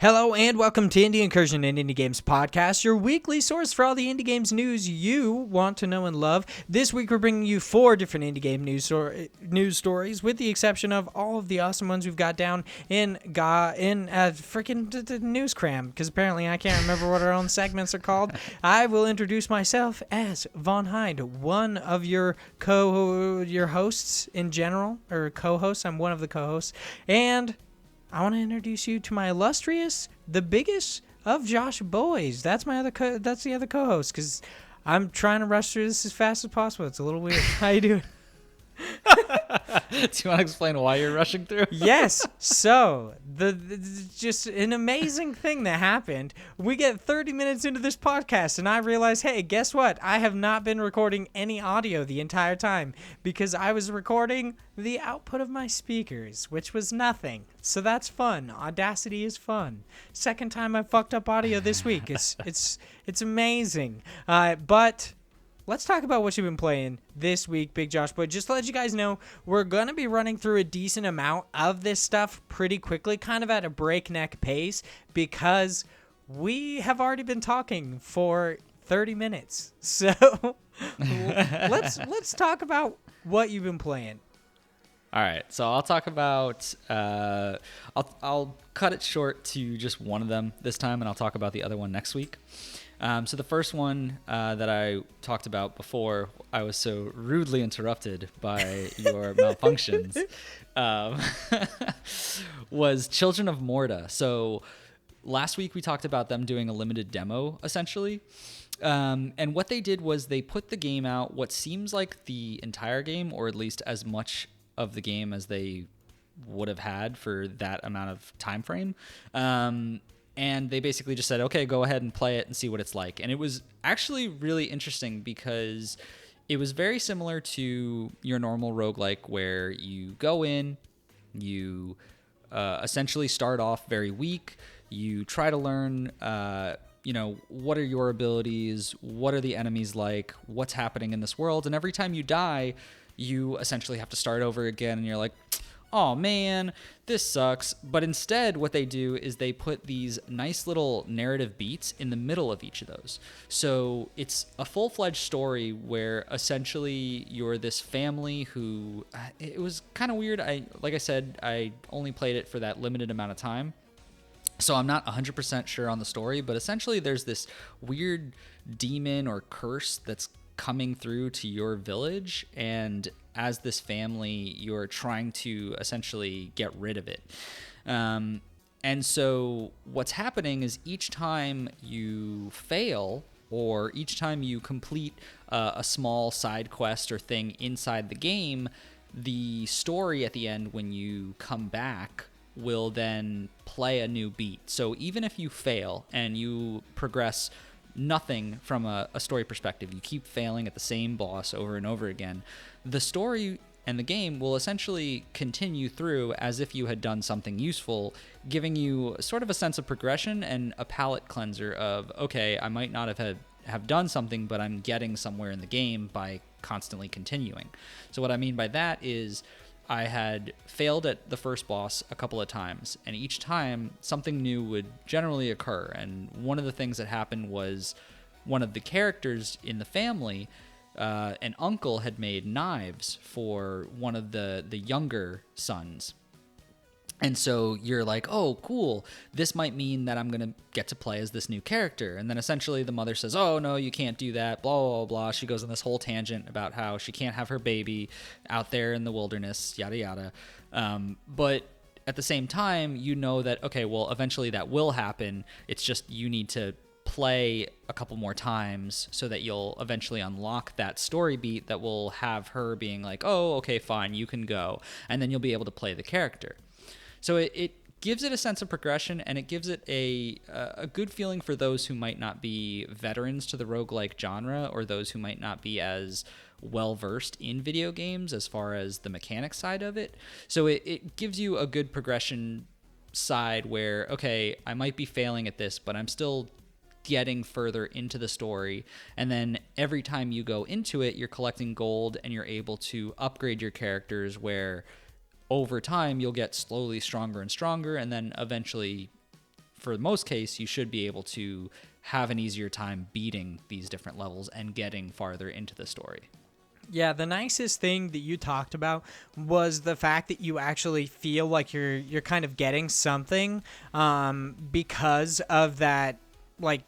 Hello and welcome to Incursion and Indie Games Podcast, your weekly source for all the indie games news you want to know and love. This week we're bringing you 4 different indie game news stories, with the exception of all of the awesome ones we've got down in freaking news cram, because apparently I can't remember what our own segments are called. I will introduce myself as Von Hyde, one of your hosts in general, or co-hosts. I'm one of the co-hosts, and I want to introduce you to my illustrious, the biggest of Josh boys. That's my other that's the other co-host, because I'm trying to rush through this as fast as possible. It's a little weird. How you doing? Do you want to explain why you're rushing through? Yes. So, the just an amazing thing that happened. We get 30 minutes into this podcast, and I realize, hey, guess what? I have not been recording any audio the entire time, because I was recording the output of my speakers, which was nothing. So that's fun. Audacity is fun. Second time I fucked up audio this week. It's amazing. But let's talk about what you've been playing this week, Big Josh Boy. Just to let you guys know, we're going to be running through a decent amount of this stuff pretty quickly, kind of at a breakneck pace, because we have already been talking for 30 minutes. So let's talk about what you've been playing. All right, so I'll talk about, I'll cut it short to just one of them this time, and I'll talk about the other one next week. So the first one that I talked about before, I was so rudely interrupted by your malfunctions, was Children of Morta. So last week we talked about them doing a limited demo, essentially. And what they did was they put the game out, what seems like the entire game, or at least as much of the game as they would have had for that amount of time frame. And they basically just said, okay, go ahead and play it and see what it's like. And it was actually really interesting because it was very similar to your normal roguelike, where you go in, you essentially start off very weak. You try to learn, what are your abilities? What are the enemies like? What's happening in this world? And every time you die, you essentially have to start over again. And you're like, oh man, this sucks. But instead, what they do is they put these nice little narrative beats in the middle of each of those. So it's a full-fledged story where essentially you're this family who, it was kind of weird. Like I said, I only played it for that limited amount of time, so I'm not 100% sure on the story, but essentially there's this weird demon or curse that's coming through to your village, and as this family, you're trying to essentially get rid of it. And so what's happening is each time you fail, or each time you complete a small side quest or thing inside the game, the story at the end, when you come back, will then play a new beat. So even if you fail and you progress nothing from a story perspective, you keep failing at the same boss over and over again, the story and the game will essentially continue through as if you had done something useful, giving you sort of a sense of progression and a palate cleanser of, okay, I might not have done something, but I'm getting somewhere in the game by constantly continuing. So what I mean by that is I had failed at the first boss a couple of times, and each time something new would generally occur. And one of the things that happened was one of the characters in the family, an uncle, had made knives for one of the younger sons. And so you're like, oh, cool, this might mean that I'm going to get to play as this new character. And then essentially the mother says, oh, no, you can't do that, blah, blah, blah. She goes on this whole tangent about how she can't have her baby out there in the wilderness, yada, yada. But at the same time, you know that, okay, well, eventually that will happen. It's just you need to play a couple more times so that you'll eventually unlock that story beat that will have her being like, oh, okay, fine, you can go. And then you'll be able to play the character. So it gives it a sense of progression, and it gives it a good feeling for those who might not be veterans to the roguelike genre, or those who might not be as well-versed in video games as far as the mechanics side of it. So it gives you a good progression side where, okay, I might be failing at this, but I'm still getting further into the story. And then every time you go into it, you're collecting gold, and you're able to upgrade your characters, where over time you'll get slowly stronger and stronger, and then eventually for most case, you should be able to have an easier time beating these different levels and getting farther into the story. Yeah, the nicest thing that you talked about was the fact that you actually feel like you're kind of getting something because of that, like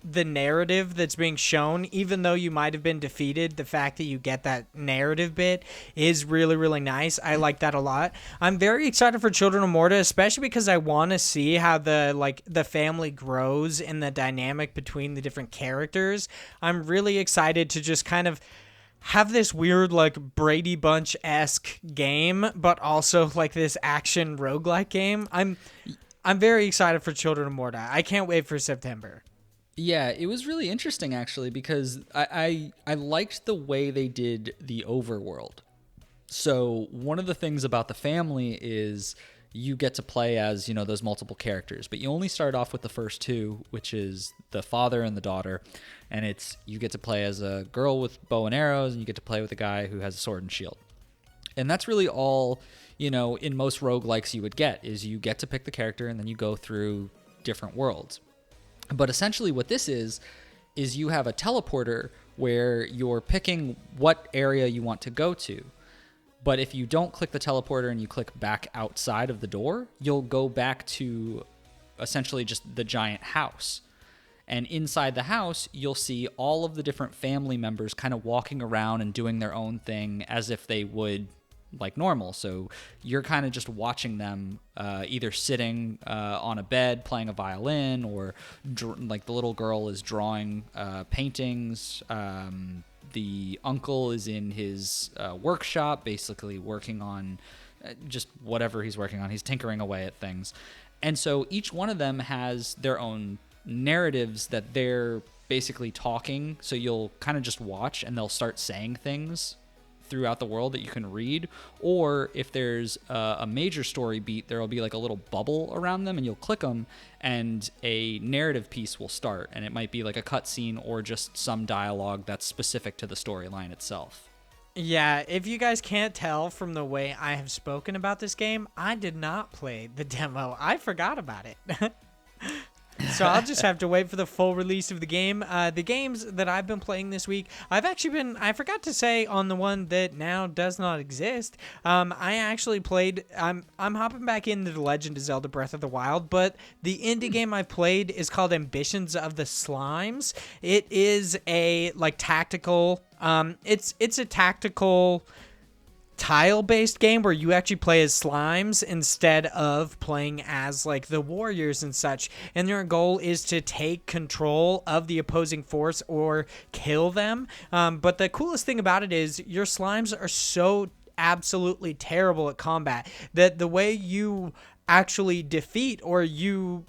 the narrative that's being shown. Even though you might have been defeated, the fact that you get that narrative bit is really, really nice. I like that a lot. I'm very excited for Children of Morta, especially because I want to see how the family grows and the dynamic between the different characters. I'm really excited to just kind of have this weird, like, Brady Bunch-esque game, but also like this action roguelike game. I'm very excited for Children of Morta. I can't wait for September. Yeah, it was really interesting actually, because I liked the way they did the overworld. So one of the things about the family is you get to play as, those multiple characters, but you only start off with the first two, which is the father and the daughter. And you get to play as a girl with bow and arrows, and you get to play with a guy who has a sword and shield. And that's really all, in most roguelikes you would get, is you get to pick the character and then you go through different worlds. But essentially what this is you have a teleporter where you're picking what area you want to go to. But if you don't click the teleporter and you click back outside of the door, you'll go back to essentially just the giant house. And inside the house, you'll see all of the different family members kind of walking around and doing their own thing as if they would like normal. So you're kind of just watching them either sitting on a bed playing a violin, or like the little girl is drawing paintings. The uncle is in his workshop basically working on just whatever he's working on. He's tinkering away at things. And so each one of them has their own narratives that they're basically talking. So you'll kind of just watch and they'll start saying things throughout the world that you can read. Or if there's a major story beat, there will be like a little bubble around them, and you'll click them and a narrative piece will start, and it might be like a cutscene or just some dialogue that's specific to the storyline itself. Yeah, if you guys can't tell from the way I have spoken about this game, I did not play the demo. I forgot about it. So I'll just have to wait for the full release of the game. The games that I've been playing this week, I forgot to say on the one that now does not exist. I actually played, I'm hopping back into The Legend of Zelda Breath of the Wild, but the indie game I played is called Ambitions of the Slimes. It is a tactical, it's a tactical tile-based game where you actually play as slimes instead of playing as like the warriors and such, and your goal is to take control of the opposing force or kill them. But the coolest thing about it is your slimes are so absolutely terrible at combat that the way you actually defeat or you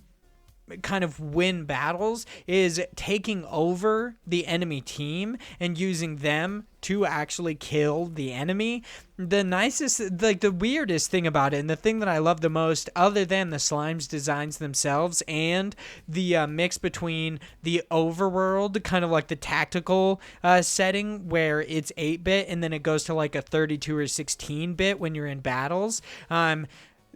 kind of win battles is taking over the enemy team and using them to actually kill the enemy. The nicest, like the weirdest thing about it, and the thing that I love the most, other than the slimes designs themselves and the mix between the overworld, kind of like the tactical setting where it's 8-bit and then it goes to like a 32 or 16-bit when you're in battles.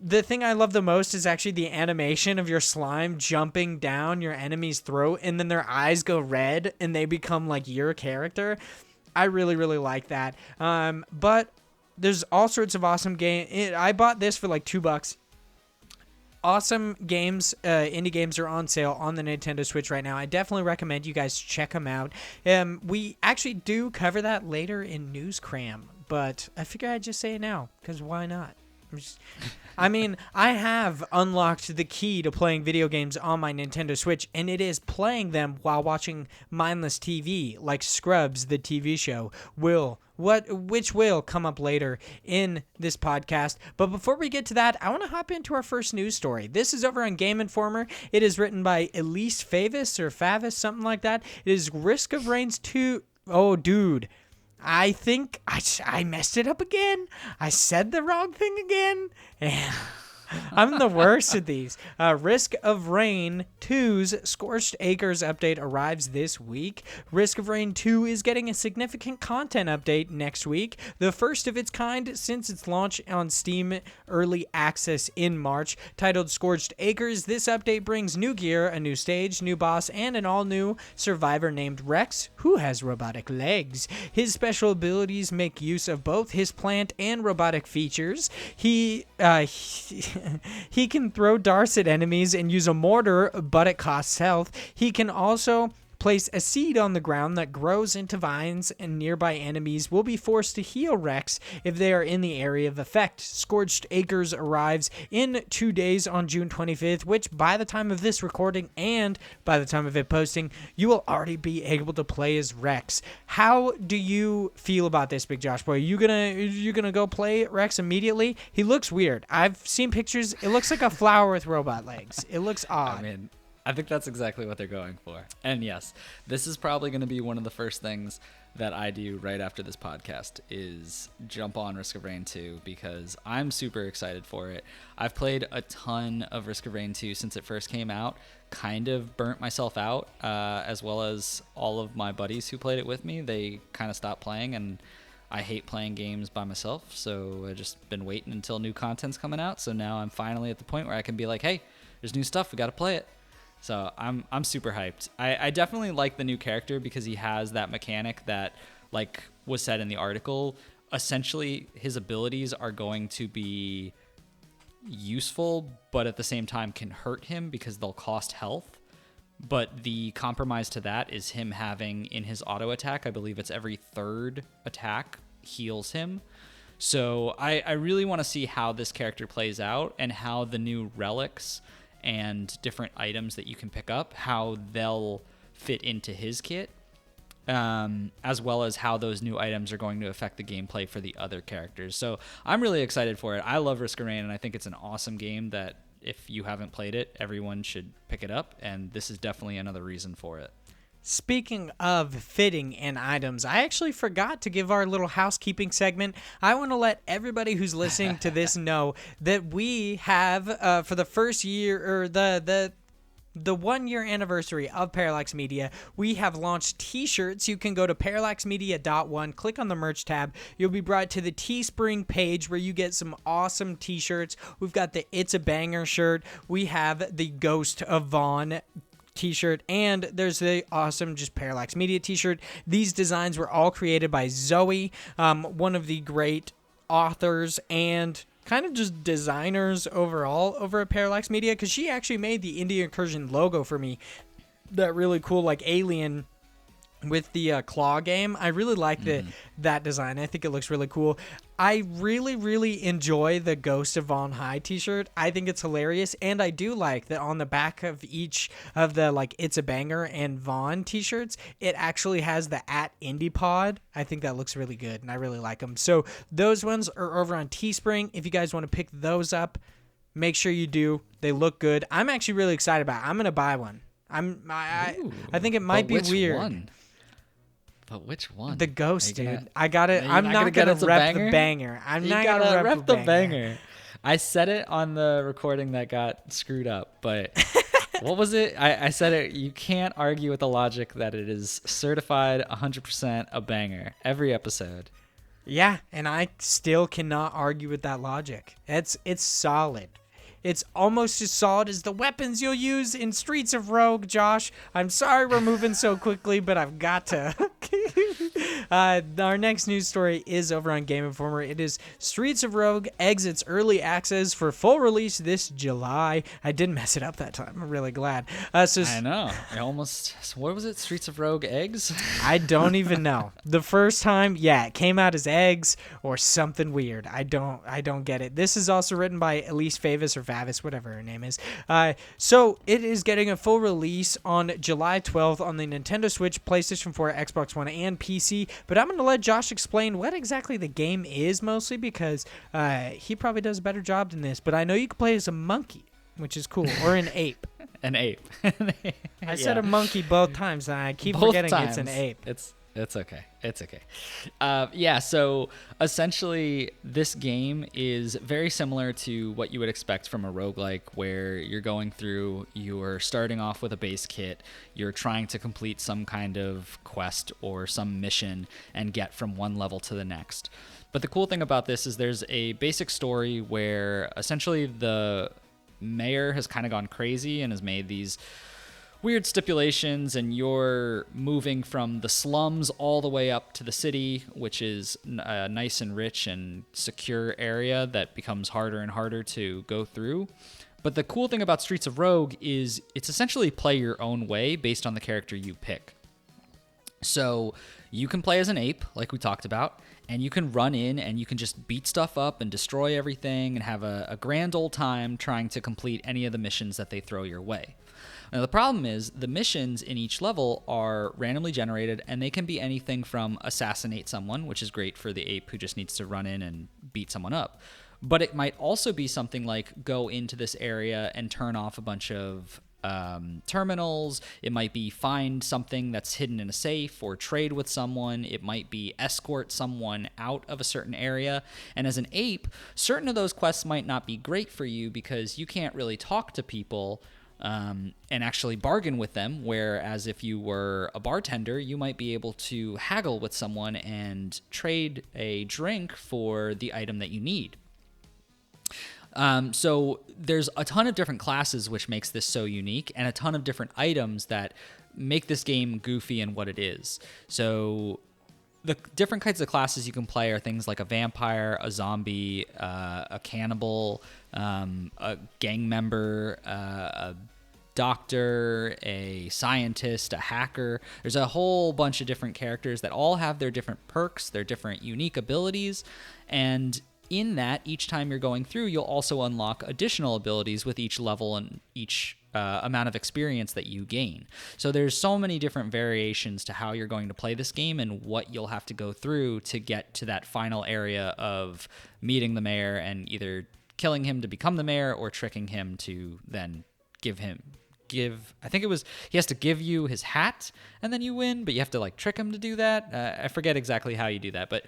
The thing I love the most is actually the animation of your slime jumping down your enemy's throat, and then their eyes go red and they become like your character. I really, really like that. But there's all sorts of awesome games. I bought this for like $2. Awesome games, indie games are on sale on the Nintendo Switch right now. I definitely recommend you guys check them out. We actually do cover that later in News Cram, but I figure I'd just say it now, because why not? I have unlocked the key to playing video games on my Nintendo Switch, and it is playing them while watching mindless TV, like Scrubs, the TV show, which will come up later in this podcast. But before we get to that, I want to hop into our first news story. This is over on Game Informer. It is written by Elise Favis, something like that. It is Risk of Rain 2. Oh, dude. I think I messed it up again. I said the wrong thing again. And I'm the worst at these. Risk of Rain 2's Scorched Acres update arrives this week. Risk of Rain 2 is getting a significant content update next week, the first of its kind since its launch on Steam Early Access in March. Titled Scorched Acres, this update brings new gear, a new stage, new boss, and an all-new survivor named Rex, who has robotic legs. His special abilities make use of both his plant and robotic features. He can throw darts at enemies and use a mortar, but it costs health. He can also place a seed on the ground that grows into vines, and nearby enemies will be forced to heal Rex if they are in the area of effect. Scorched Acres arrives in 2 days on June 25th, which by the time of this recording and by the time of it posting, you will already be able to play as Rex. How do you feel about this, Big Josh Boy? You gonna go play Rex immediately? He looks weird. I've seen pictures. It looks like a flower with robot legs. It looks odd. I mean, I think that's exactly what they're going for. And yes, this is probably going to be one of the first things that I do right after this podcast is jump on Risk of Rain 2 because I'm super excited for it. I've played a ton of Risk of Rain 2 since it first came out, kind of burnt myself out, as well as all of my buddies who played it with me. They kind of stopped playing, and I hate playing games by myself, so I've just been waiting until new content's coming out. So now I'm finally at the point where I can be like, hey, there's new stuff, we got to play it. So I'm super hyped. I definitely like the new character because he has that mechanic that, like was said in the article, essentially his abilities are going to be useful, but at the same time can hurt him because they'll cost health. But the compromise to that is him having in his auto attack, I believe it's every third attack heals him. So I really want to see how this character plays out and how the new relics and different items that you can pick up, how they'll fit into his kit, as well as how those new items are going to affect the gameplay for the other characters. So I'm really excited for it. I love Risk of Rain, and I think it's an awesome game that if you haven't played it, everyone should pick it up, and this is definitely another reason for it. Speaking of fitting in items, I actually forgot to give our little housekeeping segment. I want to let everybody who's listening to this know that we have, for the first year, or the 1 year anniversary of Parallax Media, we have launched t-shirts. You can go to parallaxmedia.one, click on the merch tab. You'll be brought to the Teespring page where you get some awesome t-shirts. We've got the It's a Banger shirt. We have the Ghost of Vaughn t-shirt, and there's the awesome just Parallax Media t-shirt. These designs were all created by Zoe, one of the great authors and kind of just designers overall over at Parallax Media, because she actually made the Indie Incursion logo for me. That really cool like alien with the claw game. I really like that design. I think it looks really cool. I really enjoy the Ghost of Von High t-shirt. I think it's hilarious, and I do like that on the back of each of the like It's a Banger and Vaughn t-shirts, it actually has the @IndiePod. I think that looks really good, and I really like them. So those ones are over on Teespring. If you guys want to pick those up, make sure you do. They look good. I'm actually really excited about it. I'm gonna buy one. I think it might be weird. One? But which one? The Ghost, dude. I got it. I'm not gonna rep the banger. I'm not gonna rep the banger. I said it on the recording that got screwed up, but what was it? I said it. You can't argue with the logic that it is certified 100% a banger every episode. Yeah, and I still cannot argue with that logic. It's solid. It's almost as solid as the weapons you'll use in Streets of Rogue, Josh. I'm sorry we're moving so quickly, but I've got to. Our next news story is over on Game Informer. It is Streets of Rogue exits early access for full release this July. I didn't mess it up that time. I'm really glad. I know. What was it? Streets of Rogue eggs? I don't even know. The first time, yeah, it came out as eggs or something weird. I don't get it. This is also written by Elise Favis or Vavis, whatever her name is. So it is getting a full release on July 12th on the Nintendo Switch, PlayStation 4, Xbox One, and PC. But I'm going to let Josh explain what exactly the game is mostly because he probably does a better job than this. But I know you can play as a monkey, which is cool, or an ape. An ape. I said a monkey both times, and I keep forgetting it's an ape. It's okay. It's okay. Yeah, so essentially, this game is very similar to what you would expect from a roguelike, where you're going through, you're starting off with a base kit, you're trying to complete some kind of quest or some mission and get from one level to the next. But the cool thing about this is there's a basic story where essentially the mayor has kind of gone crazy and has made these weird stipulations, and you're moving from the slums all the way up to the city, which is a nice and rich and secure area that becomes harder and harder to go through. But the cool thing about Streets of Rogue is it's essentially play your own way based on the character you pick. So you can play as an ape, like we talked about, and you can run in and you can just beat stuff up and destroy everything and have a grand old time trying to complete any of the missions that they throw your way. Now, the problem is the missions in each level are randomly generated, and they can be anything from assassinate someone, which is great for the ape who just needs to run in and beat someone up. But it might also be something like go into this area and turn off a bunch of terminals. It might be find something that's hidden in a safe or trade with someone. It might be escort someone out of a certain area. And as an ape, certain of those quests might not be great for you because you can't really talk to people and actually bargain with them, whereas if you were a bartender, you might be able to haggle with someone and trade a drink for the item that you need. So there's a ton of different classes, which makes this so unique, and a ton of different items that make this game goofy in what it is. So the different kinds of classes you can play are things like a vampire, a zombie, a cannibal, a gang member, a doctor, a scientist, a hacker. There's a whole bunch of different characters that all have their different perks, their different unique abilities, and in that, each time you're going through, you'll also unlock additional abilities with each level and each amount of experience that you gain. So there's so many different variations to how you're going to play this game and what you'll have to go through to get to that final area of meeting the mayor and either killing him to become the mayor or tricking him to then I think it was, he has to give you his hat and then you win, but you have to like trick him to do that. I forget exactly how you do that, but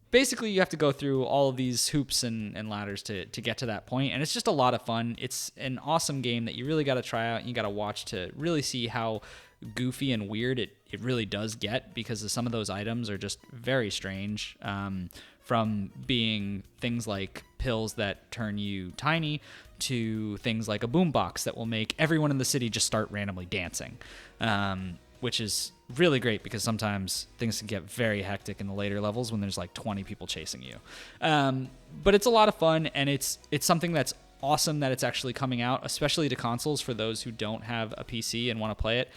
basically you have to go through all of these hoops and ladders to get to that point, and it's just a lot of fun. It's an awesome game that you really got to try out and you got to watch to really see how goofy and weird it really does get, because some of those items are just very strange, from being things like pills that turn you tiny to things like a boombox that will make everyone in the city just start randomly dancing, which is really great because sometimes things can get very hectic in the later levels when there's like 20 people chasing you. But it's a lot of fun, and it's something that's awesome that it's actually coming out, especially to consoles for those who don't have a PC and want to play it.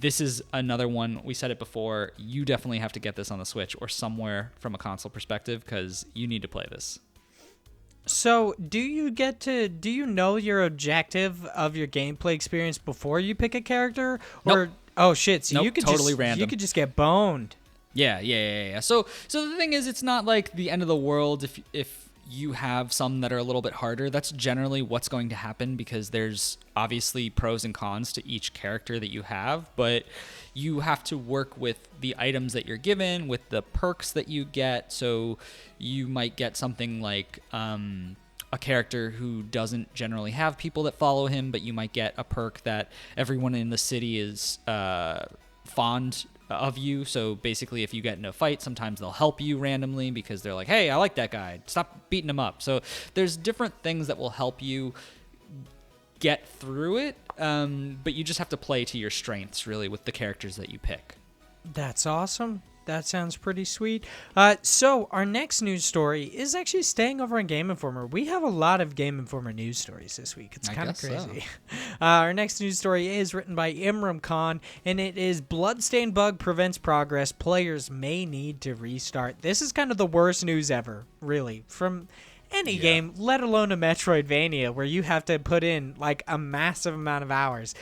This is another one, we said it before, you definitely have to get this on the Switch or somewhere from a console perspective because you need to play this. So, do you know your objective of your gameplay experience before you pick a character? Or Nope. Oh shit, so Nope, you could totally just random. You could just get boned. Yeah. So the thing is, it's not like the end of the world if you have some that are a little bit harder. That's generally what's going to happen because there's obviously pros and cons to each character that you have, but you have to work with the items that you're given, with the perks that you get. So you might get something like a character who doesn't generally have people that follow him, but you might get a perk that everyone in the city is fond of you. So basically, if you get in a fight, sometimes they'll help you randomly because they're like, hey, I like that guy, stop beating him up. So there's different things that will help you get through it, but you just have to play to your strengths really with the characters that you pick. That's awesome. That sounds pretty sweet. So our next news story is actually staying over on Game Informer. We have a lot of Game Informer news stories this week. It's kind of crazy. So. Our next news story is written by Imran Khan, and it is Bloodstained Bug prevents progress. Players may need to restart. This is kind of the worst news ever, really, from any game, let alone a Metroidvania where you have to put in like a massive amount of hours.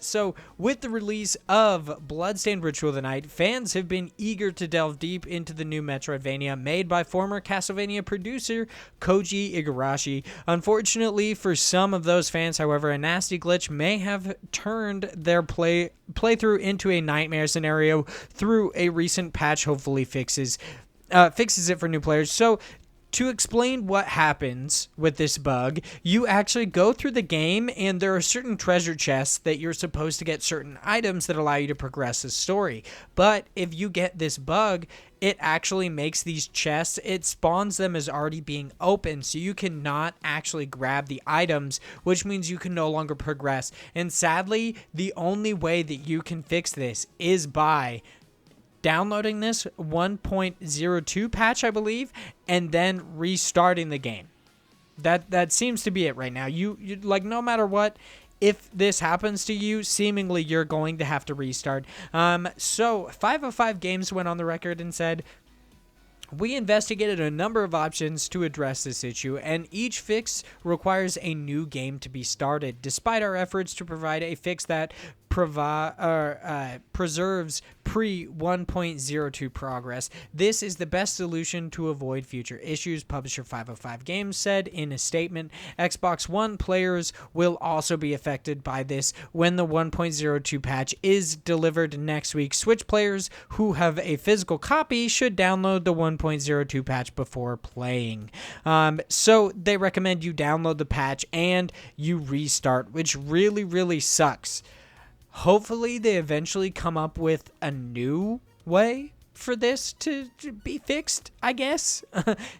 So with the release of Bloodstained Ritual of the Night, fans have been eager to delve deep into the new Metroidvania made by former Castlevania producer Koji Igarashi. Unfortunately for some of those fans, however, a nasty glitch may have turned their playthrough into a nightmare scenario through a recent patch. Hopefully fixes it for new players. So to explain what happens with this bug, you actually go through the game and there are certain treasure chests that you're supposed to get certain items that allow you to progress the story. But if you get this bug, it actually makes these chests, it spawns them as already being open, so you cannot actually grab the items, which means you can no longer progress. And sadly, the only way that you can fix this is by downloading this 1.02 patch, I believe, and then restarting the game. That seems to be it right now. You like, no matter what, if this happens to you, seemingly you're going to have to restart. So 505 Games went on the record and said, "We investigated a number of options to address this issue, and each fix requires a new game to be started. Despite our efforts to provide a fix that preserves pre-1.02 progress, this is the best solution to avoid future issues," publisher 505 Games said in a statement. Xbox One players will also be affected by this when the 1.02 patch is delivered next week. Switch players who have a physical copy should download the 1.02 patch before playing. So they recommend you download the patch and you restart, which really, really sucks. Hopefully they eventually come up with a new way for this to be fixed, I guess.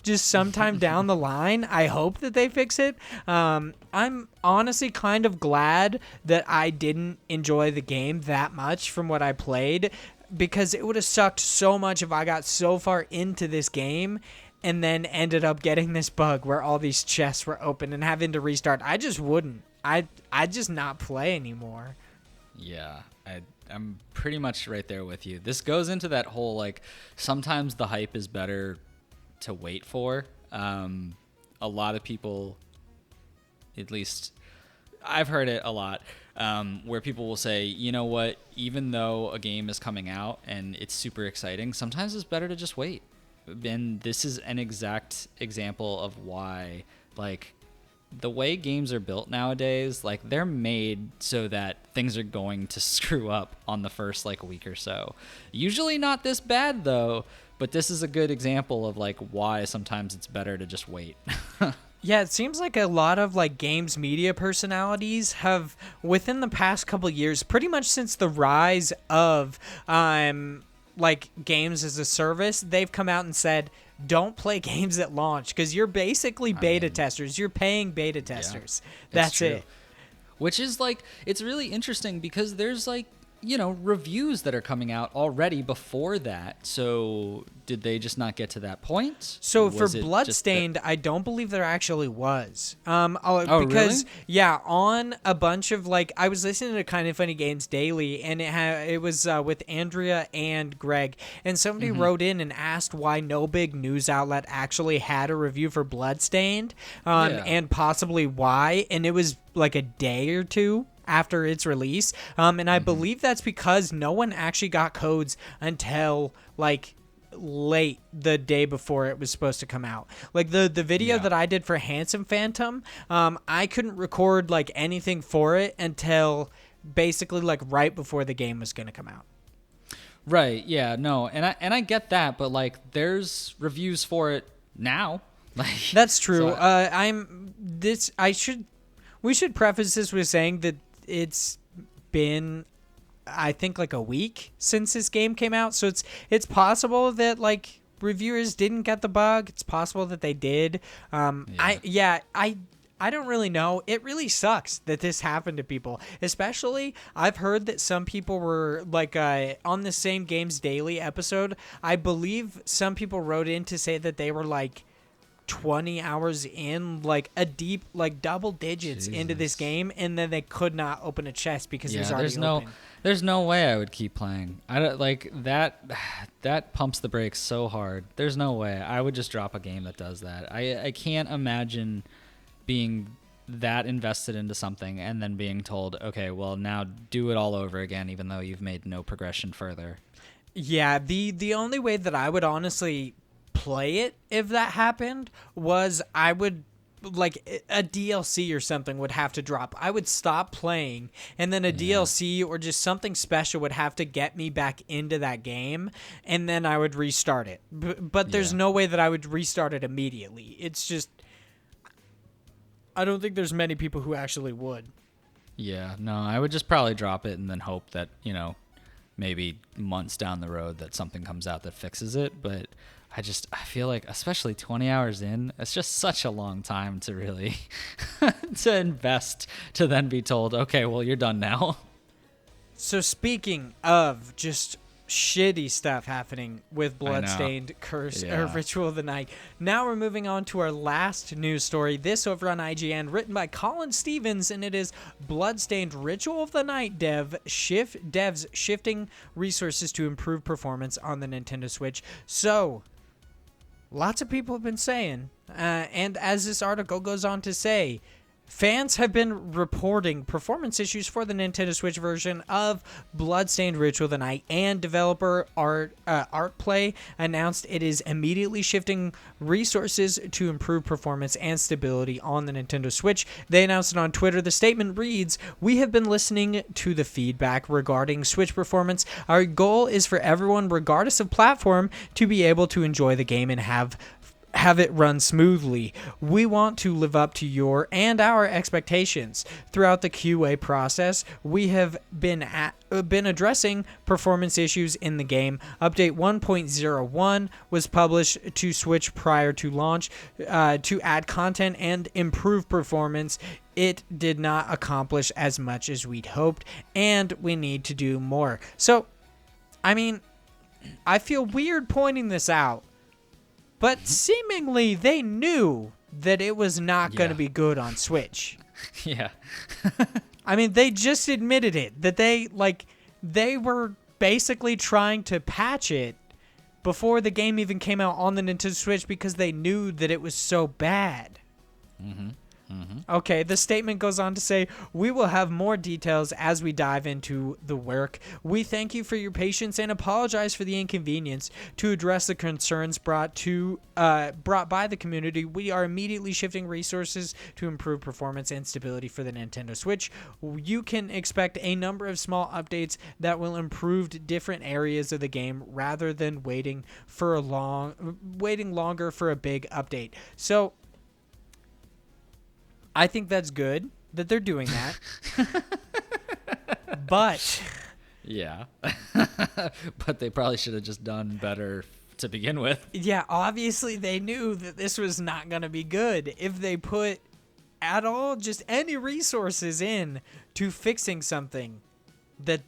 Just sometime down the line, I hope that they fix it. I'm honestly kind of glad that I didn't enjoy the game that much from what I played, because it would have sucked so much if I got so far into this game and then ended up getting this bug where all these chests were open and having to restart. I just wouldn't. I'd just not play anymore. Yeah, I'm pretty much right there with you. This goes into that whole, like, sometimes the hype is better to wait for. A lot of people, at least I've heard it a lot, where people will say, you know what, even though a game is coming out and it's super exciting, sometimes it's better to just wait. And this is an exact example of why, like, the way games are built nowadays, like, they're made so that things are going to screw up on the first, like, week or so. Usually not this bad, though, but this is a good example of, like, why sometimes it's better to just wait. Yeah, it seems like a lot of, like, games media personalities have, within the past couple years, pretty much since the rise of, like, games as a service, they've come out and said, don't play games at launch, because you're basically beta testers. You're paying beta testers. Yeah, that's it. Which is, like, it's really interesting because there's, like, you know, reviews that are coming out already before that. So did they just not get to that point? So for Bloodstained, I don't believe there actually was. Because really? Yeah, on a bunch of, like, I was listening to Kind of Funny Games Daily, and it was with Andrea and Greg, and somebody wrote in and asked why no big news outlet actually had a review for Bloodstained, and possibly why, and it was like a day or two after its release, and I believe that's because no one actually got codes until, like, late the day before it was supposed to come out. Like, the video that I did for Handsome Phantom, I couldn't record, like, anything for it until basically, like, right before the game was going to come out. Right, yeah, no, and I get that, but, like, there's reviews for it now. Like, that's true. We should preface this with saying that it's been, I think, like a week since this game came out, so it's possible that, like, reviewers didn't get the bug. It's possible that they did. I don't really know. It really sucks that this happened to people. Especially, I've heard that some people were, like, on the same Games Daily episode, I believe some people wrote in to say that they were, like, 20 hours in, like a deep, like double digits into this game, and then they could not open a chest because it was already open. There's no way I would keep playing. I don't like that. That pumps the brakes so hard. There's no way I would just drop a game that does that. I can't imagine being that invested into something and then being told, okay, well now do it all over again, even though you've made no progression further. Yeah, the only way that I would honestly play it if that happened was I would, like, a DLC or something would have to drop. I would stop playing, and then a DLC or just something special would have to get me back into that game, and then I would restart it. But there's no way that I would restart it immediately. It's just, I don't think there's many people who actually would. Yeah, no, I would just probably drop it and then hope that, maybe months down the road that something comes out that fixes it. But I feel like, especially 20 hours in, it's just such a long time to really to invest to then be told, okay, well, you're done now. So speaking of just shitty stuff happening with Bloodstained Curse or Ritual of the Night, now we're moving on to our last news story. This over on IGN, written by Colin Stevens, and it is Bloodstained Ritual of the Night devs shifting resources to improve performance on the Nintendo Switch. So lots of people have been saying, and as this article goes on to say, fans have been reporting performance issues for the Nintendo Switch version of Bloodstained Ritual of the Night, and developer Artplay announced it is immediately shifting resources to improve performance and stability on the Nintendo Switch. They announced it on Twitter. The statement reads, "We have been listening to the feedback regarding Switch performance. Our goal is for everyone, regardless of platform, to be able to enjoy the game and have it run smoothly. We want to live up to your and our expectations. Throughout the QA process, we have been addressing performance issues in the game. Update 1.01 was published to Switch prior to launch to add content and improve performance. It did not accomplish as much as we'd hoped, and we need to do more." So, I mean, I feel weird pointing this out, but seemingly they knew that it was not going to be good on Switch. Yeah. I mean, they just admitted it, that they were basically trying to patch it before the game even came out on the Nintendo Switch because they knew that it was so bad. Mm-hmm. Okay, the statement goes on to say, "We will have more details as we dive into the work. We thank you for your patience and apologize for the inconvenience. To address the concerns brought by the community, we are immediately shifting resources to improve performance and stability for the Nintendo Switch. You can expect a number of small updates that will improve different areas of the game rather than waiting longer for a big update." So I think that's good that they're doing that. But yeah. But they probably should have just done better to begin with. Yeah, obviously they knew that this was not going to be good if they put at all just any resources in to fixing something that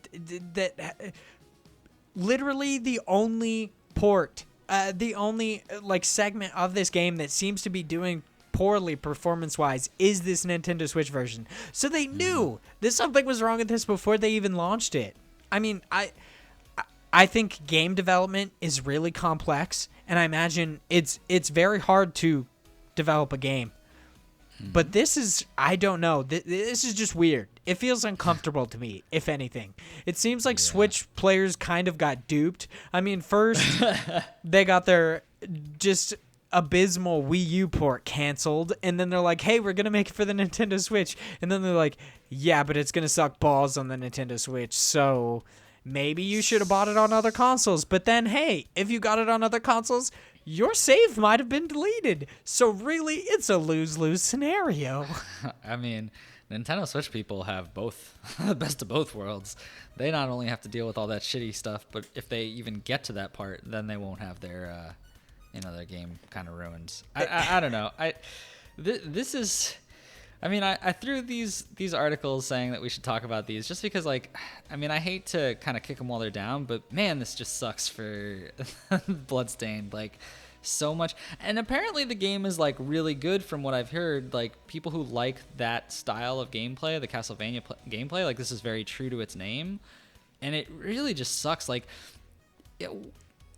literally the only segment of this game that seems to be doing poorly performance-wise is this Nintendo Switch version. So they knew that something was wrong with this before they even launched it. I mean, I think game development is really complex, and I imagine it's very hard to develop a game. But this is, I don't know, this is just weird. It feels uncomfortable to me, if anything. It seems like Switch players kind of got duped. I mean, first, they got their just abysmal Wii U port canceled, and then they're like, hey, we're gonna make it for the Nintendo Switch, and then they're like, yeah, but it's gonna suck balls on the Nintendo Switch, so maybe you should have bought it on other consoles. But then, hey, if you got it on other consoles, your save might have been deleted, so really it's a lose-lose scenario. I mean, Nintendo Switch people have both the best of both worlds. They not only have to deal with all that shitty stuff, but if they even get to that part, then they won't have their their game kind of ruined. I don't know. This is, I mean, I threw these articles saying that we should talk about these just because, like, I mean, I hate to kind of kick them while they're down, but man, this just sucks for Bloodstained. Like, so much. And apparently the game is like really good from what I've heard. Like people who like that style of gameplay, the Castlevania gameplay, like this is very true to its name. And it really just sucks. Like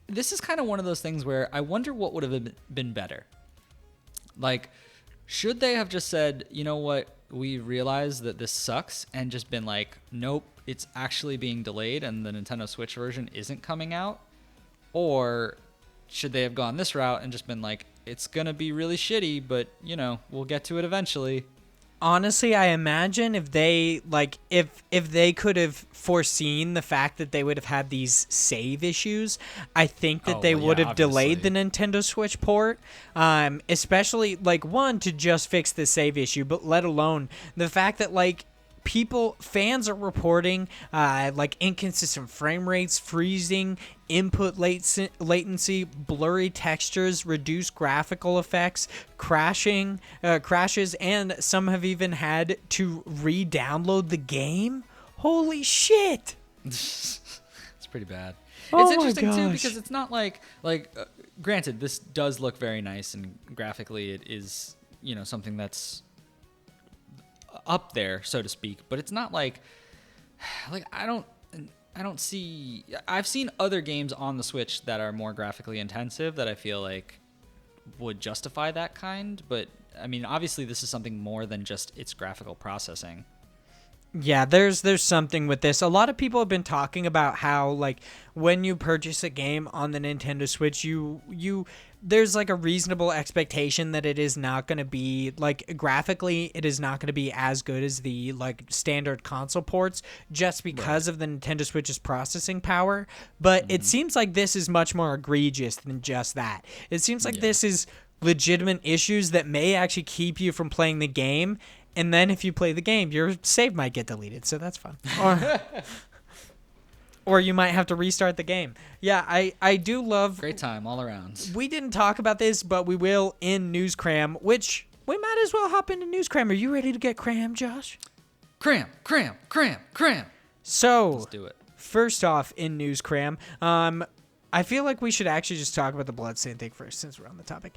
this is kind of one of those things where I wonder what would have been better. Like, should they have just said, you know what, we realize that this sucks, and just been like, nope, it's actually being delayed and the Nintendo Switch version isn't coming out? Or should they have gone this route and just been like, it's going to be really shitty, but, you know, we'll get to it eventually? Honestly, I imagine if they if they could have foreseen the fact that they would have had these save issues, I think that they would have delayed the Nintendo Switch port. Especially one, to just fix the save issue, but let alone the fact that fans are reporting inconsistent frame rates, freezing, input latency, blurry textures, reduced graphical effects, crashes, and some have even had to re-download the game. Holy shit! It's pretty bad. Oh, it's interesting my too gosh. because it's not granted, this does look very nice and graphically it is, something that's up there, so to speak, but it's not like I don't see. I've seen other games on the Switch that are more graphically intensive that I feel like would justify that kind, but I mean, obviously this is something more than just its graphical processing. Yeah, there's something with this. A lot of people have been talking about how when you purchase a game on the Nintendo Switch, you there's a reasonable expectation that it is not going to be graphically, it is not going to be as good as the standard console ports just because of the Nintendo Switch's processing power. But it seems like this is much more egregious than just that. It seems like this is legitimate issues that may actually keep you from playing the game. And then if you play the game, your save might get deleted, so that's fun. Or you might have to restart the game. Yeah, I do love... Great time all around. We didn't talk about this, but we will in News Cram, which we might as well hop into News Cram. Are you ready to get cram, Josh? Cram. So, let's do it. First off in News Cram, I feel like we should actually just talk about the Bloodstained thing first, since we're on the topic.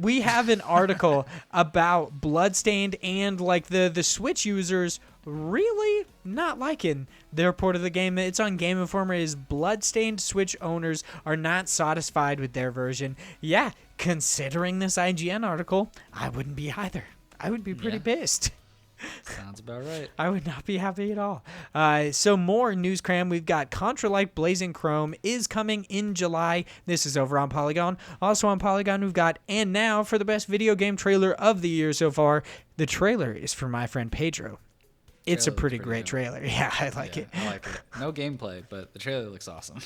We have an article about Bloodstained and the Switch users really not liking their port of the game. It's on Game Informer. Is Bloodstained Switch owners are not satisfied with their version. Yeah, considering this IGN article, I wouldn't be either. I would be pretty pissed. Sounds about right. I would not be happy at all. So more News Cram. We've got Contra-like Blazing Chrome is coming in July. This is over on Polygon. Also on Polygon, we've got, and now for the best video game trailer of the year so far, the trailer is for my friend Pedro. It's a pretty great trailer. Yeah, I like it. I like it. No gameplay, but the trailer looks awesome.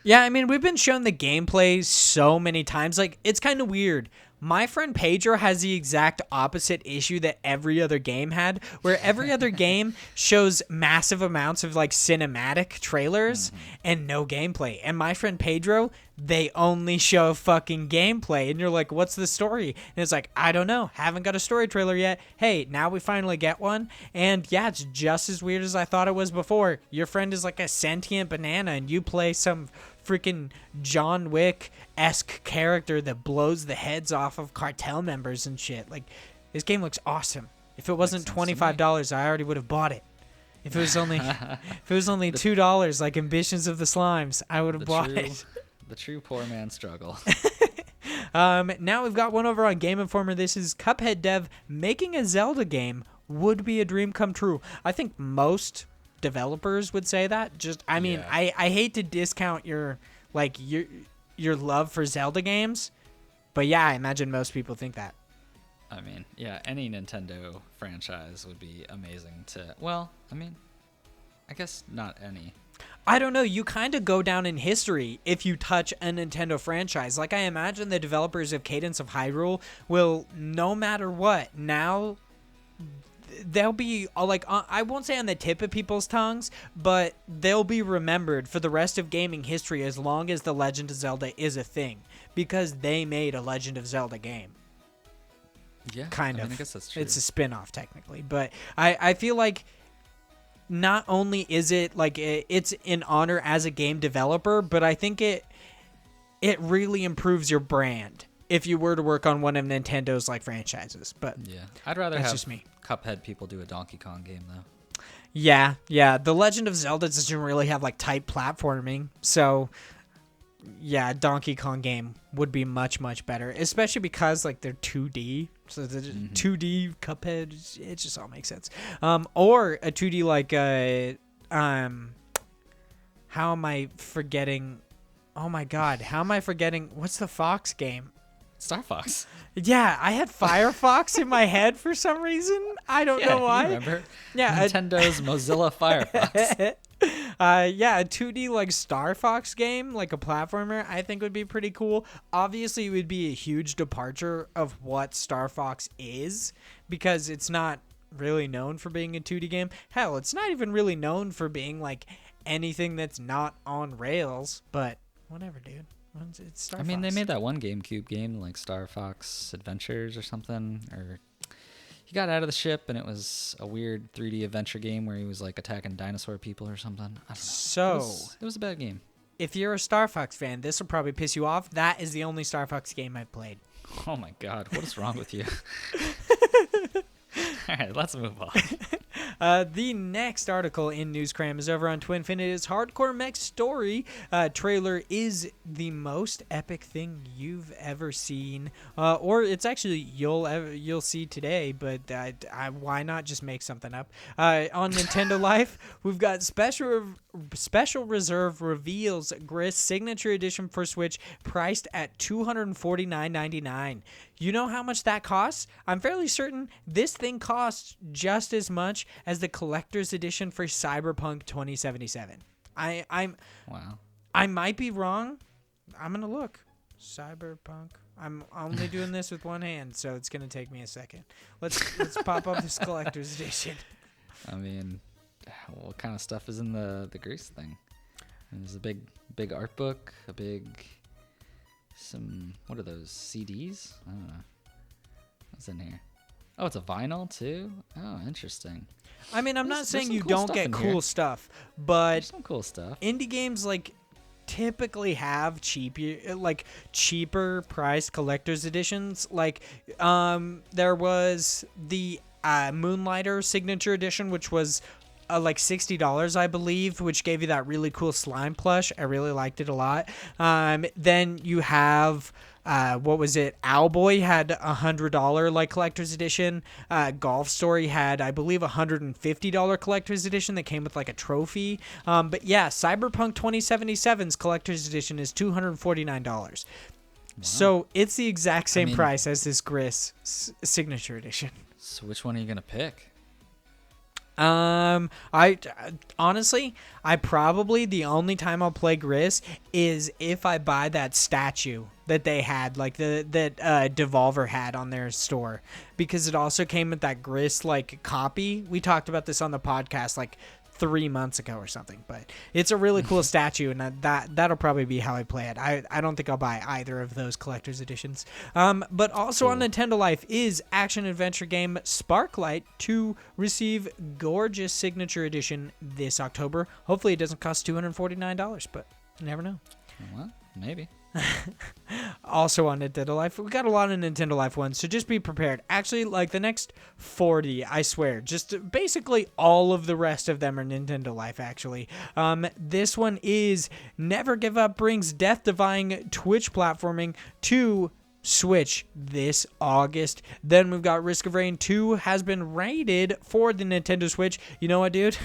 Yeah, I mean, we've been shown the gameplay so many times. It's kind of weird. My friend Pedro has the exact opposite issue that every other game had, where every other game shows massive amounts of cinematic trailers and no gameplay. And my friend Pedro, they only show fucking gameplay. And you're like, what's the story? And it's like, I don't know. Haven't got a story trailer yet. Hey, now we finally get one. And yeah, it's just as weird as I thought it was before. Your friend is like a sentient banana and you play some freaking John Wick-esque character that blows the heads off of cartel members and shit. This game looks awesome. If it wasn't $25, I already would have bought it. If it was only $2, like Ambitions of the Slimes, I would have bought it. The true poor man struggle. Now we've got one over on Game Informer. This is Cuphead dev making a Zelda game would be a dream come true. I think most developers would say that. I hate to discount your love for Zelda games, but yeah, I imagine most people think that. I mean, yeah, any Nintendo franchise would be amazing to... Well, I mean, I guess not any. I don't know. You kind of go down in history if you touch a Nintendo franchise. I imagine the developers of Cadence of Hyrule will, no matter what, now they'll be I won't say on the tip of people's tongues, but they'll be remembered for the rest of gaming history as long as The Legend of Zelda is a thing, because they made a Legend of Zelda game. Yeah, kind of. I guess that's true. It's a spin-off technically, but I feel like not only is it it's in honor as a game developer, but I think it really improves your brand if you were to work on one of Nintendo's like franchises. But Yeah, I'd rather that's have just me. Cuphead people do a Donkey Kong game though. Yeah. The Legend of Zelda doesn't really have like tight platforming, so yeah, Donkey Kong game would be much better, especially because like they're 2D. So the 2D Cuphead, it just all makes sense. Or a 2D like how am I forgetting? Oh my God, how am I forgetting? What's the Fox game? Star Fox. Yeah, I had Firefox in my head for some reason. I don't know why. You remember? Yeah, Nintendo's Mozilla Firefox. Yeah, a 2D like Star Fox game, like a platformer, I think would be pretty cool. Obviously, it would be a huge departure of what Star Fox is because it's not really known for being a 2D game. Hell, it's not even really known for being like anything that's not on rails, but whatever, dude. It's Star Fox. They made that one GameCube game, like Star Fox Adventures or something, or he got out of the ship and it was a weird 3D adventure game where he was like attacking dinosaur people or something. I don't know. So it was a bad game. If you're a Star Fox fan, this will probably piss you off. That is the only Star Fox game I've played. Oh my God, what is wrong with you? All right, let's move on. The next article in News Cram is over on Twinfinity's Hardcore Mech Story. Trailer is the most epic thing you've ever seen, or it's actually you'll see today. But why not just make something up? On Nintendo Life, we've got Special Reserve reveals GRIS Signature Edition for Switch, priced at $249.99. You know how much that costs? I'm fairly certain this thing costs just as much as the collector's edition for Cyberpunk 2077. Wow. I might be wrong. I'm gonna look. Cyberpunk. I'm only doing this with one hand, so it's gonna take me a second. Let's pop up this collector's edition. I mean, what kind of stuff is in the GRIS thing? There's a big art book, what are those, CDs? I don't know. What's in here? Oh, it's a vinyl too? Oh, interesting. I mean, I'm not saying you cool don't stuff get in cool here. stuff, but There's some cool stuff. indie games like typically have cheaper priced collector's editions. Like there was the Moonlighter Signature Edition, which was like $60, I believe, which gave you that really cool slime plush. I really liked it a lot. Then you have what was it? Owlboy had $100 like collector's edition. Golf Story had, I believe, $150 collector's edition that came with like a trophy. But yeah, Cyberpunk 2077's collector's edition is $249. Wow. So it's the exact same price as this GRIS Signature Edition. So which one are you gonna pick? I honestly, probably the only time I'll play GRIS is if I buy that statue that they had, like that Devolver had on their store, because it also came with that GRIS like copy. We talked about this on the podcast like 3 months ago or something, but it's a really cool statue, and that'll probably be how I play it. I don't think I'll buy either of those collector's editions. But also on Nintendo Life is action adventure game Sparklite to receive gorgeous signature edition this October. Hopefully it doesn't cost $249, but you never know. Well, maybe. Also on Nintendo Life, we got a lot of Nintendo Life ones, so just be prepared. Actually, like the next 40, I swear, just basically all of the rest of them are Nintendo Life, actually. This one is Never Give Up brings Death-Defying Twitch platforming to Switch this August. Then we've got Risk of Rain 2 has been rated for the Nintendo Switch. You know what, dude?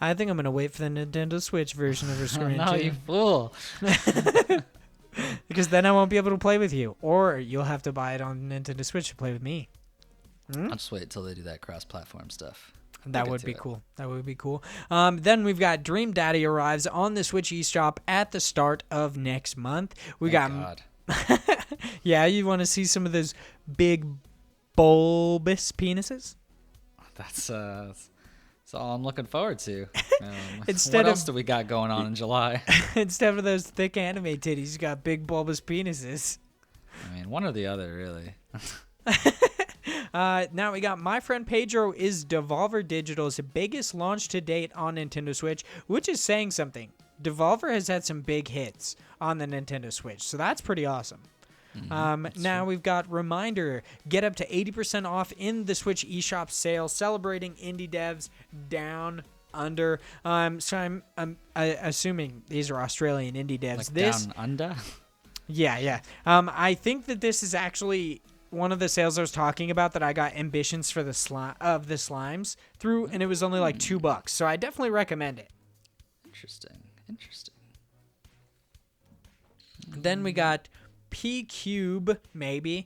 I think I'm going to wait for the Nintendo Switch version of Risk of Rain 2. No, you fool. Because then I won't be able to play with you. Or you'll have to buy it on Nintendo Switch to play with me. I'll just wait until they do that cross-platform stuff. That would be cool. That would be cool. Then we've got Dream Daddy arrives on the Switch eShop at the start of next month. Thank God. Yeah, you want to see some of those big bulbous penises? That's all I'm looking forward to. Instead what of- else do we got going on in July? Instead of those thick anime titties, you got big bulbous penises. I mean, one or the other, really. Now we got My Friend Pedro is Devolver Digital's biggest launch to date on Nintendo Switch, which is saying something. Devolver has had some big hits on the Nintendo Switch, so that's pretty awesome. Now we've got reminder, get up to 80% off in the Switch eShop sale, celebrating indie devs down under. So I'm assuming these are Australian indie devs. Like this down under? Yeah. I think that this is actually one of the sales I was talking about that I got ambitions for the slimes through, and it was only like $2. So I definitely recommend it. Interesting. Then we got PQube, maybe,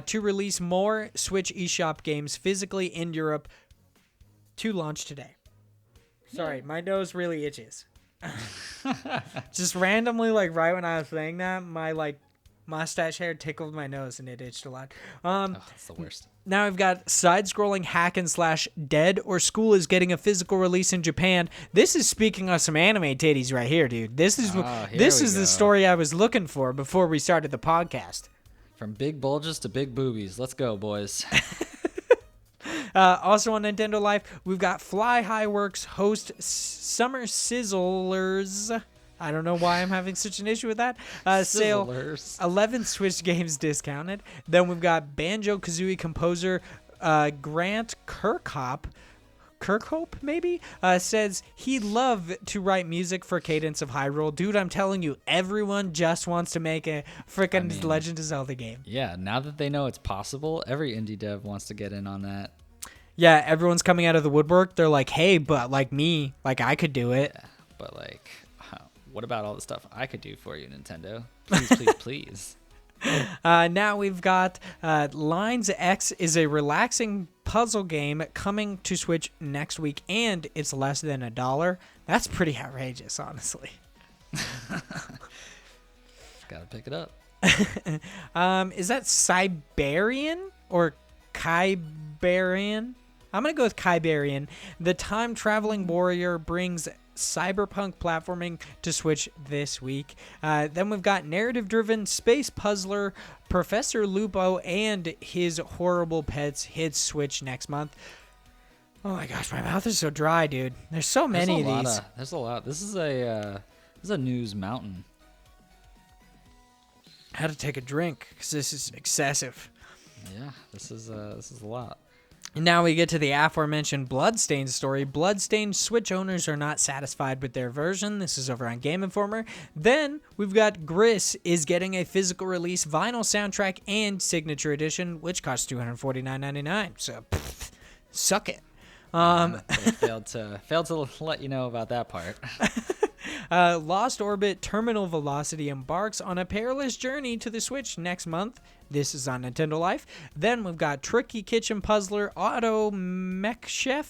to release more Switch eShop games physically in Europe to launch today. Sorry, my nose really itches. Just randomly, like right when I was saying that, my like mustache hair tickled my nose and it itched a lot. That's the worst. Now we've got side-scrolling hack and slash Dead or School is getting a physical release in Japan. This is speaking of some anime titties right here, dude. This is the story I was looking for before we started the podcast. From big bulges to big boobies. Let's go, boys. Also on Nintendo Life, we've got Fly High Works host Summer Sizzlers. I don't know why I'm having such an issue with that. Sale 11 Switch games discounted. Then we've got Banjo-Kazooie composer Grant Kirkhope maybe, says he'd love to write music for Cadence of Hyrule. Dude, I'm telling you, everyone just wants to make a freaking Legend of Zelda game. Yeah, now that they know it's possible, every indie dev wants to get in on that. Yeah, everyone's coming out of the woodwork. They're like, hey, but like me, like I could do it. Yeah, but like, what about all the stuff I could do for you, Nintendo? Please, please. Now we've got Lines X is a relaxing puzzle game coming to Switch next week, and it's less than $1. That's pretty outrageous, honestly. Gotta pick it up. Is that Siberian or Kyberian? I'm going to go with Kyberian. The time-traveling warrior brings cyberpunk platforming to Switch this week. Then we've got narrative-driven space puzzler Professor Lupo and his horrible pets hits Switch next month. Oh my gosh, my mouth is so dry, dude. There's so many of these. There's a lot. This is a news mountain. I had to take a drink because this is excessive. Yeah, this is a lot. And now we get to the aforementioned Bloodstained story. Bloodstained Switch owners are not satisfied with their version. This is over on Game Informer. Then we've got GRIS is getting a physical release vinyl soundtrack and signature edition, which costs $249.99. So, suck it. Failed to let you know about that part. Lost Orbit Terminal Velocity embarks on a perilous journey to the Switch next month. This is on Nintendo Life. Then we've got Tricky Kitchen Puzzler Automachef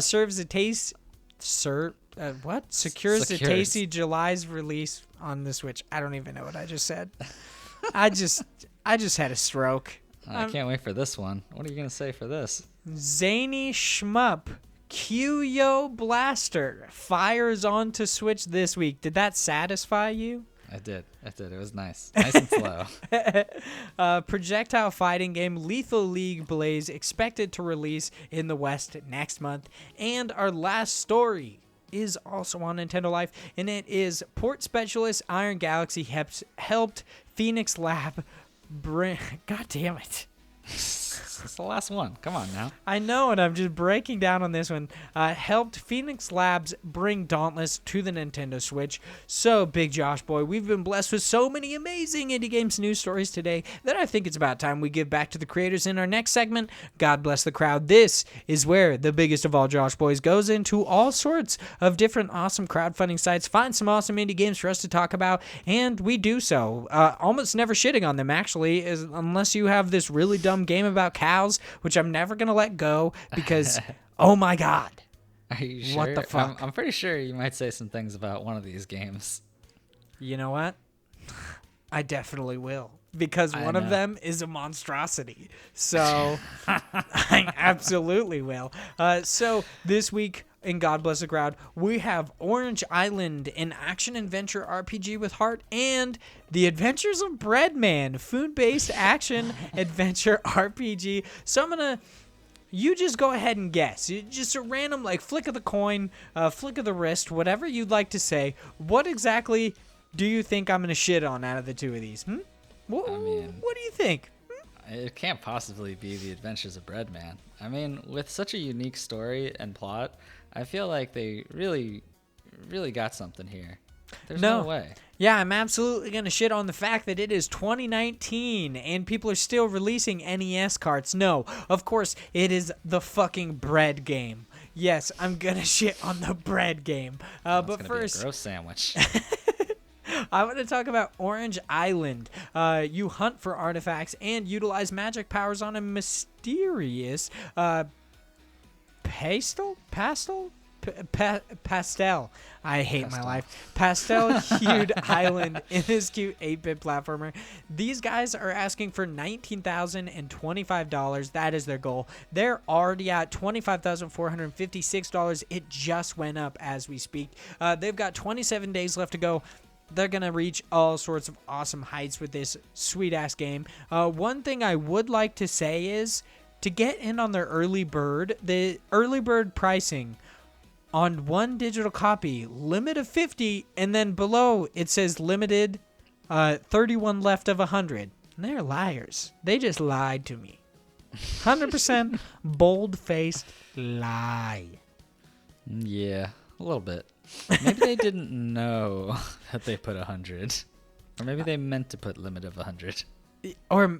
serves a taste. Secures a tasty July's release on the Switch. I don't even know what I just said. I just had a stroke. I can't wait for this one. What are you gonna say for this? Zany Shmup Q-Yo Blaster fires onto Switch this week. Did that satisfy you? I did. It was nice. Nice and slow. Projectile fighting game Lethal League Blaze expected to release in the West next month. And our last story is also on Nintendo Life, and it is port specialist Iron Galaxy helped Phoenix Lab bring... God damn it. It's the last one. Come on now. I know, and I'm just breaking down on this one. Helped Phoenix Labs bring Dauntless to the Nintendo Switch. So, Big Josh Boy, we've been blessed with so many amazing indie games news stories today that I think it's about time we give back to the creators in our next segment. God bless the crowd. This is where the biggest of all Josh Boys goes into all sorts of different awesome crowdfunding sites, finds some awesome indie games for us to talk about, and we do so. Almost never shitting on them, actually, unless you have this really dumb game about cows, which I'm never going to let go because, oh my God. Are you sure? What the fuck? I'm pretty sure you might say some things about one of these games. You know what? I definitely will, because one of them is a monstrosity. So I absolutely will. So this week in God Bless the Crowd, we have Orange Island, an action-adventure RPG with heart, and The Adventures of Breadman, food-based action-adventure RPG. So I'm going to you just go ahead and guess. Just a random, like, flick of the coin, flick of the wrist, whatever you'd like to say. What exactly do you think I'm going to shit on out of the two of these? What do you think? It can't possibly be The Adventures of Breadman. I mean, with such a unique story and plot, I feel like they really, really got something here. There's no way. Yeah, I'm absolutely going to shit on the fact that it is 2019 and people are still releasing NES carts. No, of course, it is the fucking bread game. Yes, I'm going to shit on the bread game. But first, be a gross sandwich. I want to talk about Orange Island. You hunt for artifacts and utilize magic powers on a mysterious pastel. I hate my life. Pastel-hued island in this cute 8-bit platformer. These guys are asking for $19,025. That is their goal. They're already at $25,456. It just went up as we speak. They've got 27 days left to go. They're going to reach all sorts of awesome heights with this sweet-ass game. One thing I would like to say is to get in on their early bird, the early bird pricing on one digital copy, limit of 50, and then below it says limited 31 left of 100. And they're liars. They just lied to me. 100% bold-faced lie. Yeah, a little bit. Maybe they didn't know that they put 100. Or maybe they meant to put limit of 100. Or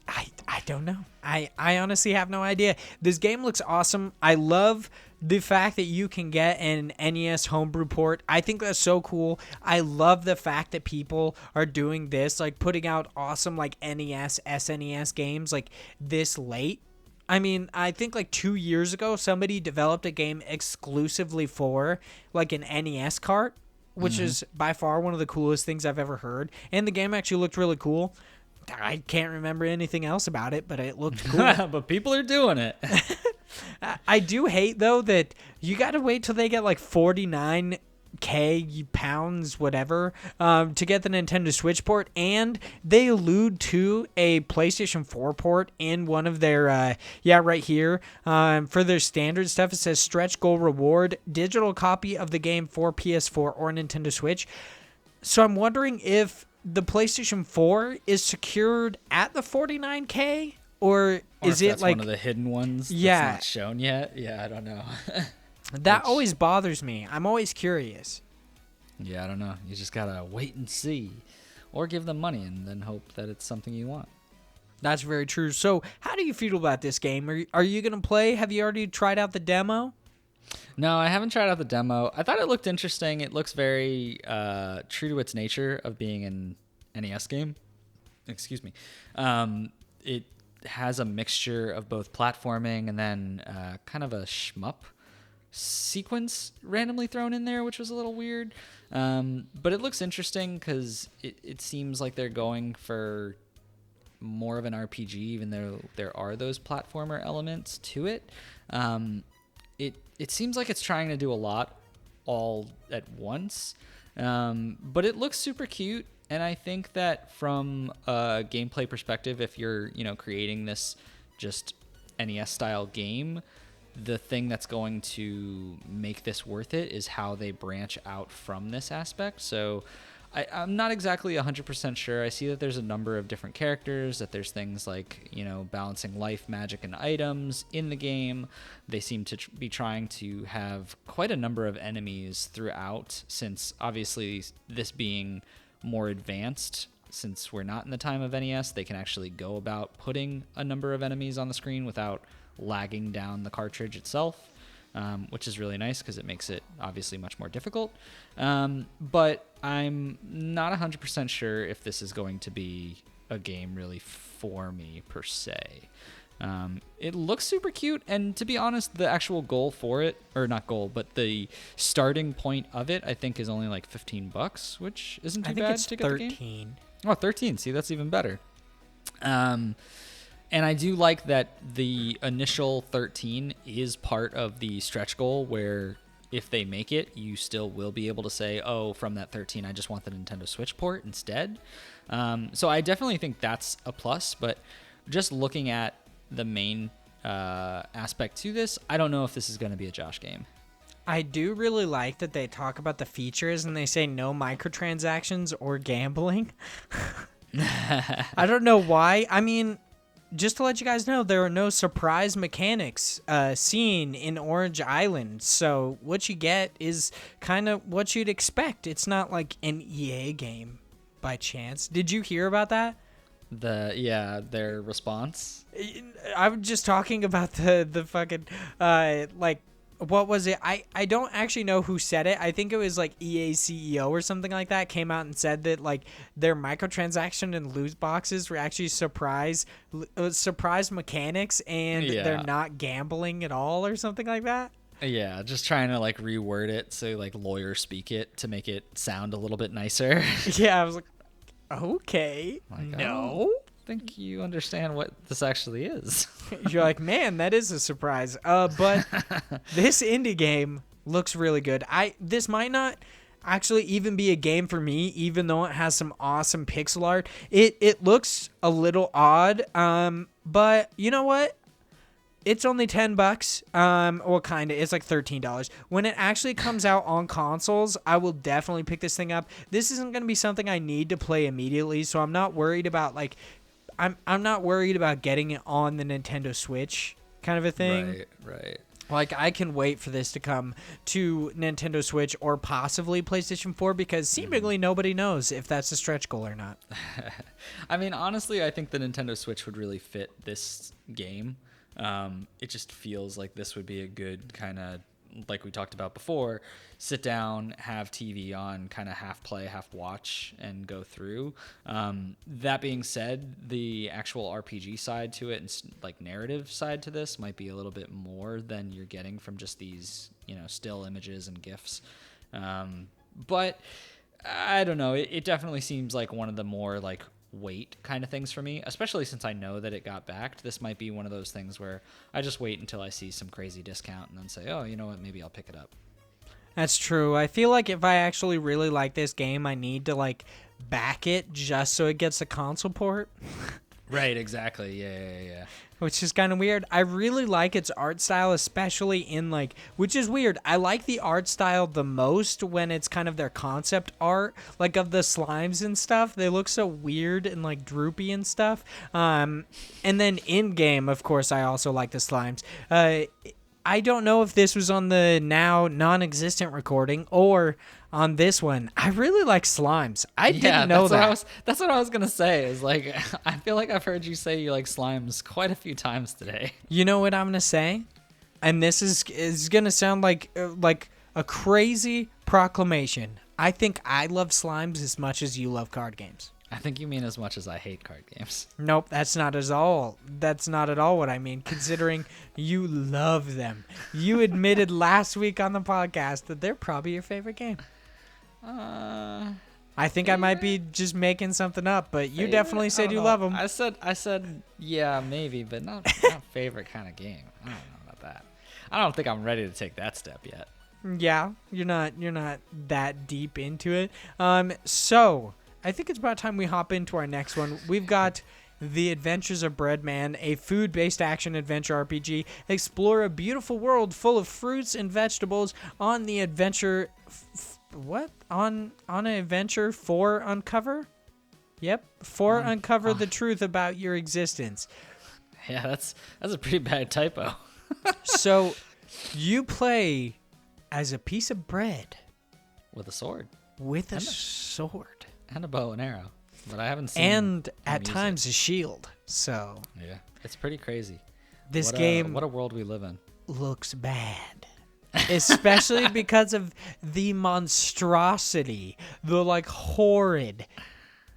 I don't know. I honestly have no idea. This game looks awesome. I love the fact that you can get an NES homebrew port. I think that's so cool. I love the fact that people are doing this, like putting out awesome like NES, SNES games like this late. I mean, I think like 2 years ago, somebody developed a game exclusively for like an NES cart, which is by far one of the coolest things I've ever heard. And the game actually looked really cool. I can't remember anything else about it, but it looked cool. But people are doing it. I do hate, though, that you got to wait till they get like 49K pounds, whatever, to get the Nintendo Switch port. And they allude to a PlayStation 4 port in one of their, right here. For their standard stuff, it says stretch goal reward, digital copy of the game for PS4 or Nintendo Switch. So I'm wondering if the PlayStation 4 is secured at the 49K, or is it like one of the hidden ones that's not shown yet? Yeah, I don't know. That always bothers me. I'm always curious. Yeah, I don't know. You just gotta wait and see, or give them money and then hope that it's something you want. That's very true. So how do you feel about this game? Are you going to play? Have you already tried out the demo? No, I haven't tried out the demo. I thought it looked interesting. It looks very true to its nature of being an NES game. Excuse me. It has a mixture of both platforming and then kind of a shmup sequence randomly thrown in there, which was a little weird. But it looks interesting because it seems like they're going for more of an RPG, even though there are those platformer elements to it. It seems like it's trying to do a lot all at once, but it looks super cute. And I think that from a gameplay perspective, if you're, creating this just NES style game, the thing that's going to make this worth it is how they branch out from this aspect. So I'm not exactly 100% sure. I see that there's a number of different characters, that there's things like, balancing life, magic, and items in the game. They seem to be trying to have quite a number of enemies throughout, since obviously this being more advanced, since we're not in the time of NES, they can actually go about putting a number of enemies on the screen without lagging down the cartridge itself. Which is really nice because it makes it obviously much more difficult. But I'm not 100% sure if this is going to be a game really for me per se. It looks super cute, and to be honest, the actual goal for it, or not goal, but the starting point of it, I think is only like $15, which isn't too bad to get the game. 13. Oh, 13. See, that's even better. And I do like that the initial 13 is part of the stretch goal, where if they make it, you still will be able to say, oh, from that 13, I just want the Nintendo Switch port instead. So I definitely think that's a plus, but just looking at the main aspect to this. I don't know if this is going to be a Josh game. I do really like that they talk about the features and they say no microtransactions or gambling. I don't know why. I mean, just to let you guys know, there are no surprise mechanics seen in Orange Island. So what you get is kind of what you'd expect. It's not like an EA game by chance. Did you hear about that? Their response. I was just talking about the fucking like, what was it? I don't actually know who said it. I think it was like EA CEO or something like that came out and said that like their microtransaction and loot boxes were actually surprise mechanics and they're not gambling at all or something like that. Yeah, just trying to like reword it so like lawyer speak it to make it sound a little bit nicer. Yeah, I was like, okay, like, no. I think you understand what this actually is. You're like, man, that is a surprise. But this indie game looks really good. This might not actually even be a game for me, even though it has some awesome pixel art. It looks a little odd, but you know what? It's only $10. Well, kind of. It's like $13. When it actually comes out on consoles, I will definitely pick this thing up. This isn't going to be something I need to play immediately, so I'm not worried about like. I'm not worried about getting it on the Nintendo Switch kind of a thing. Right. Like, I can wait for this to come to Nintendo Switch or possibly PlayStation 4 because seemingly nobody knows if that's a stretch goal or not. I mean, honestly, I think the Nintendo Switch would really fit this game. It just feels like this would be a good kind of, like we talked about before, sit down, have TV on, kind of half play, half watch, and go through. That being said, the actual RPG side to it and like narrative side to this might be a little bit more than you're getting from just these, still images and GIFs. But I don't know. It definitely seems like one of the more like wait kind of things for me, especially since I know that it got backed. This might be one of those things where I just wait until I see some crazy discount and then say, oh, you know what, maybe I'll pick it up. That's true. I feel like if I actually really like this game, I need to like back it just so it gets a console port. Right, exactly. Yeah. Which is kind of weird. I really like its art style, especially in like, which is weird. I like the art style the most when it's kind of their concept art, like of the slimes and stuff. They look so weird and like droopy and stuff. And then in game, of course, I also like the slimes. I don't know if this was on the now non-existent recording or on this one. I really like slimes. I didn't know that. That's what I was going to say is like, I feel like I've heard you say you like slimes quite a few times today. You know what I'm going to say? And this is going to sound like a crazy proclamation. I think I love slimes as much as you love card games. I think you mean as much as I hate card games. Nope, that's not at all what I mean, considering you love them. You admitted last week on the podcast that they're probably your favorite game. I think I might be just making something up, but you definitely said you love them. I said, yeah, maybe, but not favorite kind of game. I don't know about that. I don't think I'm ready to take that step yet. Yeah, you're not that deep into it. So I think it's about time we hop into our next one. We've got The Adventures of Breadman, a food-based action-adventure RPG. Explore a beautiful world full of fruits and vegetables on the adventure... On an adventure for uncover? Yep, uncover the truth about your existence. Yeah, that's a pretty bad typo. So, you play as a piece of bread. With a sword. With a sword. And a bow and arrow. But I haven't seen. And at times a shield. So. Yeah, it's pretty crazy. This game. What a world we live in. Looks bad. Especially because of the monstrosity, the like horrid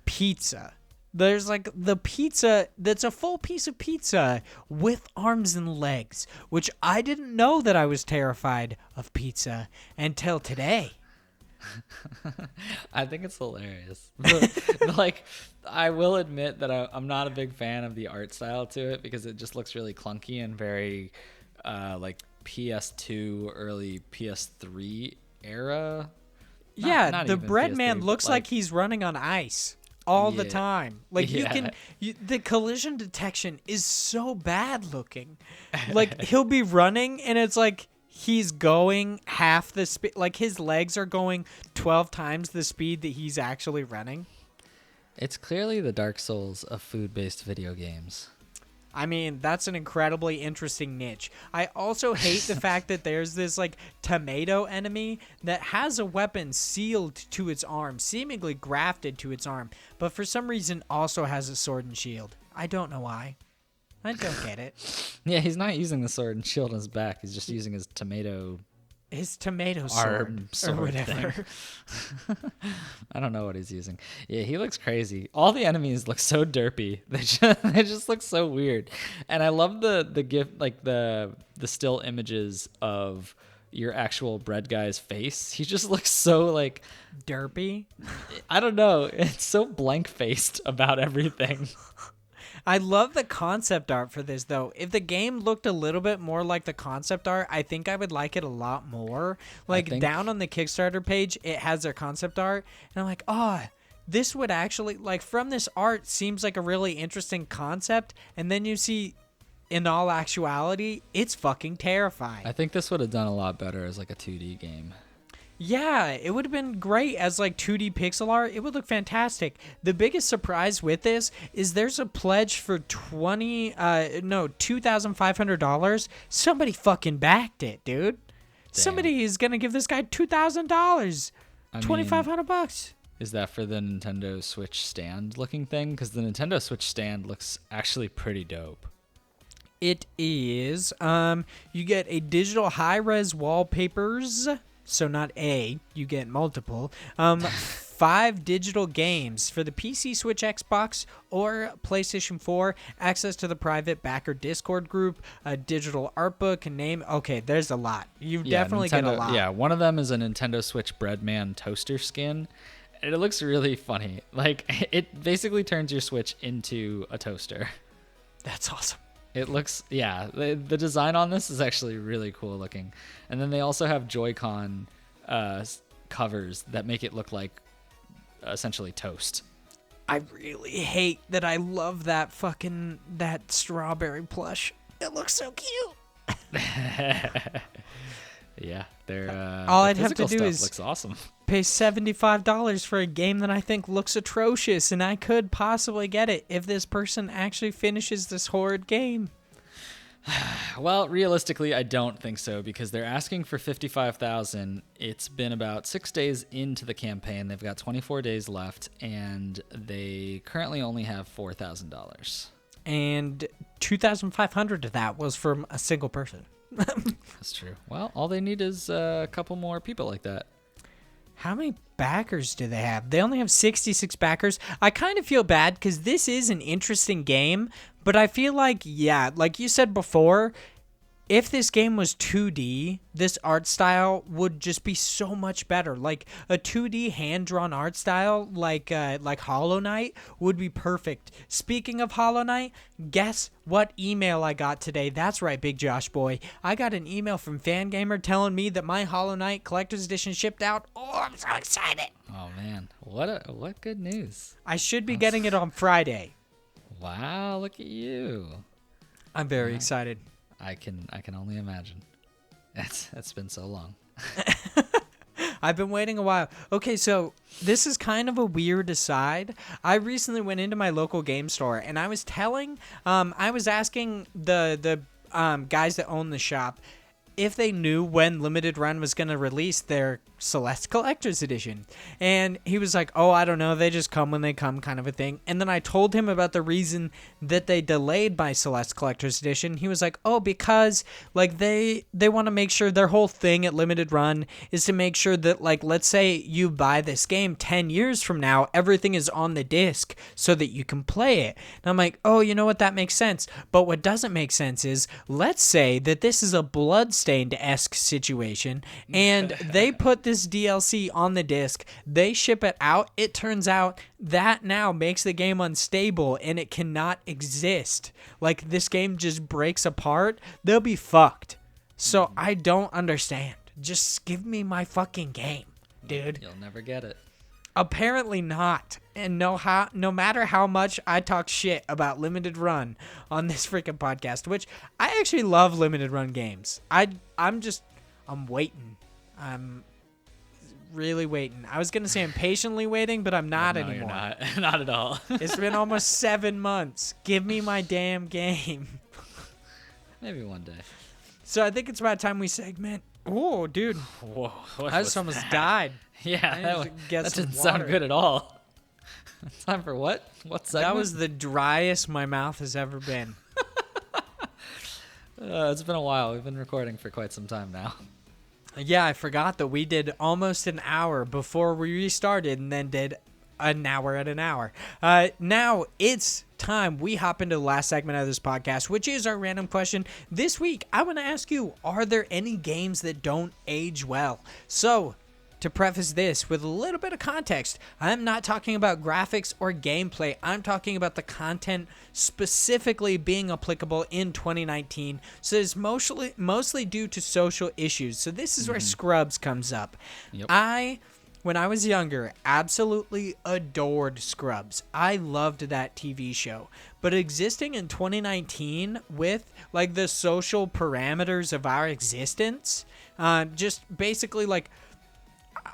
pizza. There's like the pizza that's a full piece of pizza with arms and legs, which I didn't know that I was terrified of pizza until today. I think it's hilarious. Like, I will admit that I'm not a big fan of the art style to it because it just looks really clunky and very like PS2, early PS3 era. The Breadman looks like he's running on ice all the Yeah. time. Like Yeah. the collision detection is so bad looking. Like he'll be running and it's like he's going half the speed. Like his legs are going 12 times the speed that he's actually running. It's clearly the Dark Souls of food-based video games. I mean, that's an incredibly interesting niche. I also hate the fact that there's this like tomato enemy that has a weapon sealed to its arm, seemingly grafted to its arm, but for some reason also has a sword and shield. I don't know why. I don't get it. Yeah, he's not using the sword and shield on his back. He's just using his tomato sword or whatever. I don't know what he's using. Yeah, he looks crazy. All the enemies look so derpy. They just look so weird. And I love the gift, like the still images of your actual bread guy's face. He just looks so like derpy. I don't know. It's so blank faced about everything. I love the concept art for this, though. If the game looked a little bit more like the concept art, I think I would like it a lot more. Like, down on the Kickstarter page, it has their concept art, and I'm like, oh, this would actually, like, from this art, seems like a really interesting concept, and then you see, in all actuality, it's fucking terrifying. I think this would have done a lot better as, like, a 2D game. Yeah, it would have been great as like 2D pixel art. It would look fantastic. The biggest surprise with this is there's a pledge for $2,500. Somebody fucking backed it, dude. Damn. Somebody is gonna give this guy $2,000. $2,500. Is that for the Nintendo Switch stand looking thing? Because the Nintendo Switch stand looks actually pretty dope. It is. You get a digital high-res wallpapers. So not you get multiple. 5 digital games for the PC, Switch, Xbox, or PlayStation 4. Access to the private backer Discord group. A digital art book. Name. Okay, there's a lot. You definitely get a lot. Yeah, one of them is a Nintendo Switch Breadman toaster skin. And it looks really funny. Like, it basically turns your Switch into a toaster. That's awesome. It looks, yeah, the design on this is actually really cool looking. And then they also have Joy-Con covers that make it look like essentially toast. I really hate that I love that strawberry plush. It looks so cute. Yeah, they're all the I'd have to do is looks awesome. Pay $75 for a game that I think looks atrocious, and I could possibly get it if this person actually finishes this horrid game. Well, realistically, I don't think so because they're asking for $55,000. It's been about 6 days into the campaign. They've got 24 days left, and they currently only have $4,000. And $2,500 of that was from a single person. That's true. Well, all they need is a couple more people like that. How many backers do they have? They only have 66 backers. I kind of feel bad because this is an interesting game, but I feel like, yeah, like you said before, if this game was 2D, this art style would just be so much better. Like a 2D hand-drawn art style, like Hollow Knight, would be perfect. Speaking of Hollow Knight, guess what email I got today? That's right, Big Josh boy. I got an email from Fangamer telling me that my Hollow Knight Collector's Edition shipped out. Oh, I'm so excited! Oh man, what good news! I should be getting it on Friday. Wow, look at you! I'm very excited. I can only imagine. It's been so long. I've been waiting a while. Okay, so this is kind of a weird aside. I recently went into my local game store and I was asking the guys that own the shop if they knew when Limited Run was going to release their Celeste Collector's Edition. And he was like, oh, I don't know. They just come when they come, kind of a thing. And then I told him about the reason that they delayed my Celeste Collector's Edition. He was like, oh, because like they want to make sure their whole thing at Limited Run is to make sure that, like, let's say you buy this game 10 years from now, everything is on the disc so that you can play it. And I'm like, oh, you know what? That makes sense. But what doesn't make sense is, let's say that this is a Bloodstained-esque situation and they put this DLC on the disc, they ship it out, it turns out that now makes the game unstable and it cannot exist. Like, this game just breaks apart, they'll be fucked. So I don't understand. Just give me my fucking game, dude. You'll never get it. Apparently not. And no matter how much I talk shit about limited run on this freaking podcast, which I actually love limited run games. I'm waiting. I'm really waiting. I was going to say I'm patiently waiting, but I'm not anymore. You're not. Not at all. It's been almost 7 months. Give me my damn game. Maybe one day. So I think it's about time we segment. Oh, dude. Whoa. I just almost died. Yeah, that didn't sound good at all. Time for what? What segment? That was the driest my mouth has ever been. It's been a while. We've been recording for quite some time now. Yeah, I forgot that we did almost an hour before we restarted and then did an hour at an hour. Now it's time we hop into the last segment of this podcast, which is our random question. This week, I want to ask you, are there any games that don't age well? So, to preface this with a little bit of context, I'm not talking about graphics or gameplay. I'm talking about the content specifically being applicable in 2019. So it's mostly due to social issues. So this is where Scrubs comes up. Yep. When I was younger, absolutely adored Scrubs. I loved that TV show. But existing in 2019 with like the social parameters of our existence, just basically like,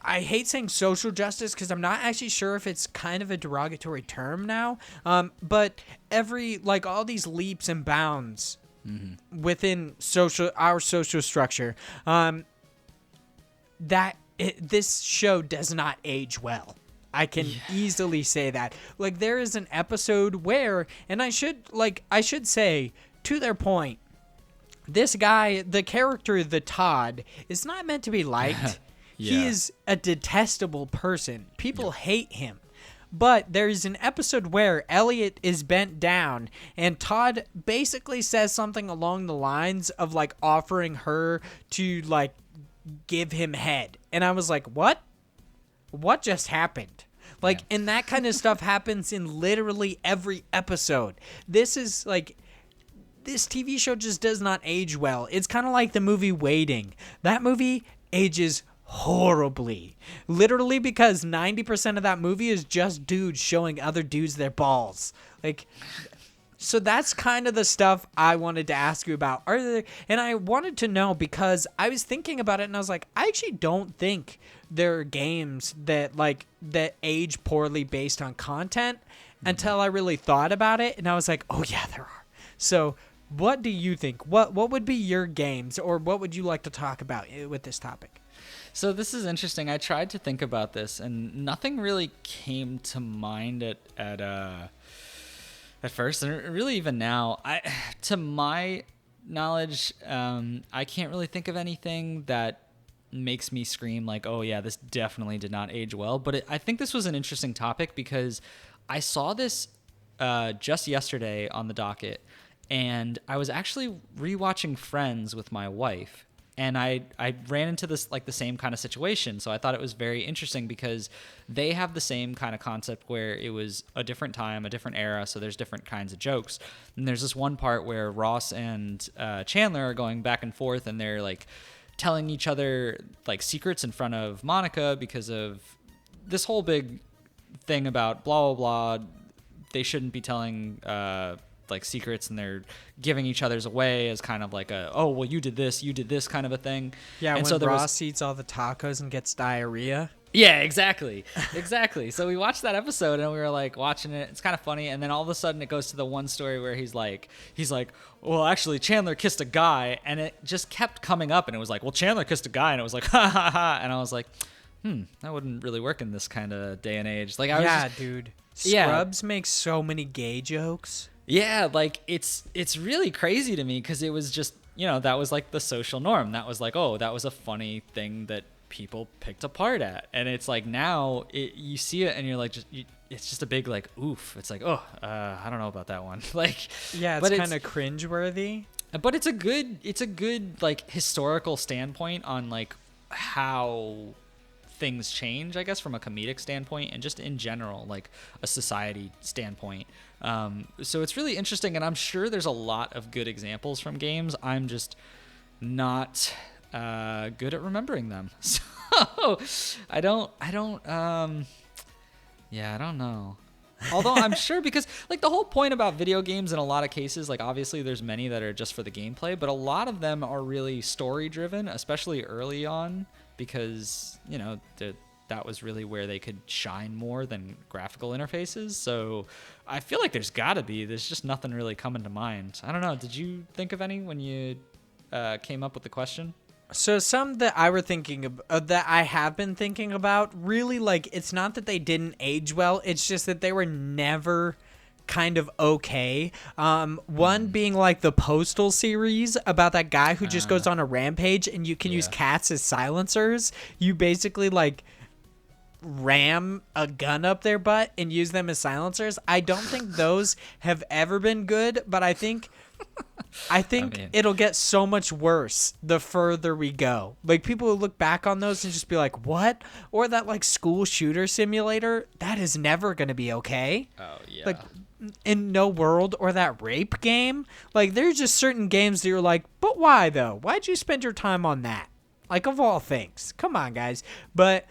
I hate saying social justice because I'm not actually sure if it's kind of a derogatory term now. But all these leaps and bounds within our social structure, this show does not age well. I can easily say that. Like, there is an episode where, and I should say, to their point, this guy, the character, the Todd, is not meant to be liked. Yeah. He is a detestable person. People hate him. But there's an episode where Elliot is bent down and Todd basically says something along the lines of like offering her to like give him head. And I was like, what? What just happened? Like, and that kind of stuff happens in literally every episode. This is like, this TV show just does not age well. It's kind of like the movie Waiting. That movie ages horribly, literally, because 90% of that movie is just dudes showing other dudes their balls. Like, so that's kind of the stuff I wanted to ask you about. And I wanted to know because I was thinking about it and I was like, I actually don't think there are games that age poorly based on content until I really thought about it. And I was like, oh yeah, there are. So what do you think? What would be your games, or what would you like to talk about with this topic? So this is interesting. I tried to think about this, and nothing really came to mind at first, and really even now. To my knowledge, I can't really think of anything that makes me scream like, "Oh yeah, this definitely did not age well." But I think this was an interesting topic because I saw this just yesterday on the docket, and I was actually rewatching Friends with my wife. And I ran into this like the same kind of situation. So I thought it was very interesting because they have the same kind of concept where it was a different time, a different era. So there's different kinds of jokes. And there's this one part where Ross and Chandler are going back and forth and they're like telling each other like secrets in front of Monica because of this whole big thing about blah, blah, blah. They shouldn't be telling like secrets, and they're giving each other's away as kind of like a, oh, well, you did this kind of a thing. Yeah, and when so Ross eats all the tacos and gets diarrhea. Yeah, exactly. So we watched that episode and we were like watching it. It's kind of funny. And then all of a sudden it goes to the one story where he's like, well, actually Chandler kissed a guy, and it just kept coming up. And it was like, well, Chandler kissed a guy, and it was like, ha ha ha. And I was like, that wouldn't really work in this kind of day and age. Like, Dude. Scrubs makes so many gay jokes. Yeah, like it's really crazy to me because it was just, that was like the social norm. That was like, oh, that was a funny thing that people picked apart at. And it's like now you see it and you're like, it's just a big like, oof. It's like, oh, I don't know about that one. Like, yeah, it's kind of cringeworthy. But it's a good like historical standpoint on like how things change, I guess, from a comedic standpoint and just in general, like a society standpoint. So it's really interesting, and I'm sure there's a lot of good examples from games. I'm just not good at remembering them. So I don't Yeah, I don't know. Although I'm sure, because like the whole point about video games in a lot of cases, like obviously there's many that are just for the gameplay, but a lot of them are really story driven, especially early on, because that was really where they could shine more than graphical interfaces. So I feel like there's just nothing really coming to mind. I don't know. Did you think of any when you came up with the question? So some that I were thinking of, that I have been thinking about, really, like, it's not that they didn't age well, it's just that they were never kind of okay. One being like the Postal series about that guy who just goes on a rampage and you can use cats as silencers. You basically like ram a gun up their butt and use them as silencers. I don't think those have ever been good, but I think it'll get so much worse the further we go. Like, people will look back on those and just be like, what? Or that like school shooter simulator, that is never going to be okay. Oh yeah. Like, in no world. Or that rape game. Like, there's just certain games that you're like, but why though? Why'd you spend your time on that? Like, of all things. Come on, guys. But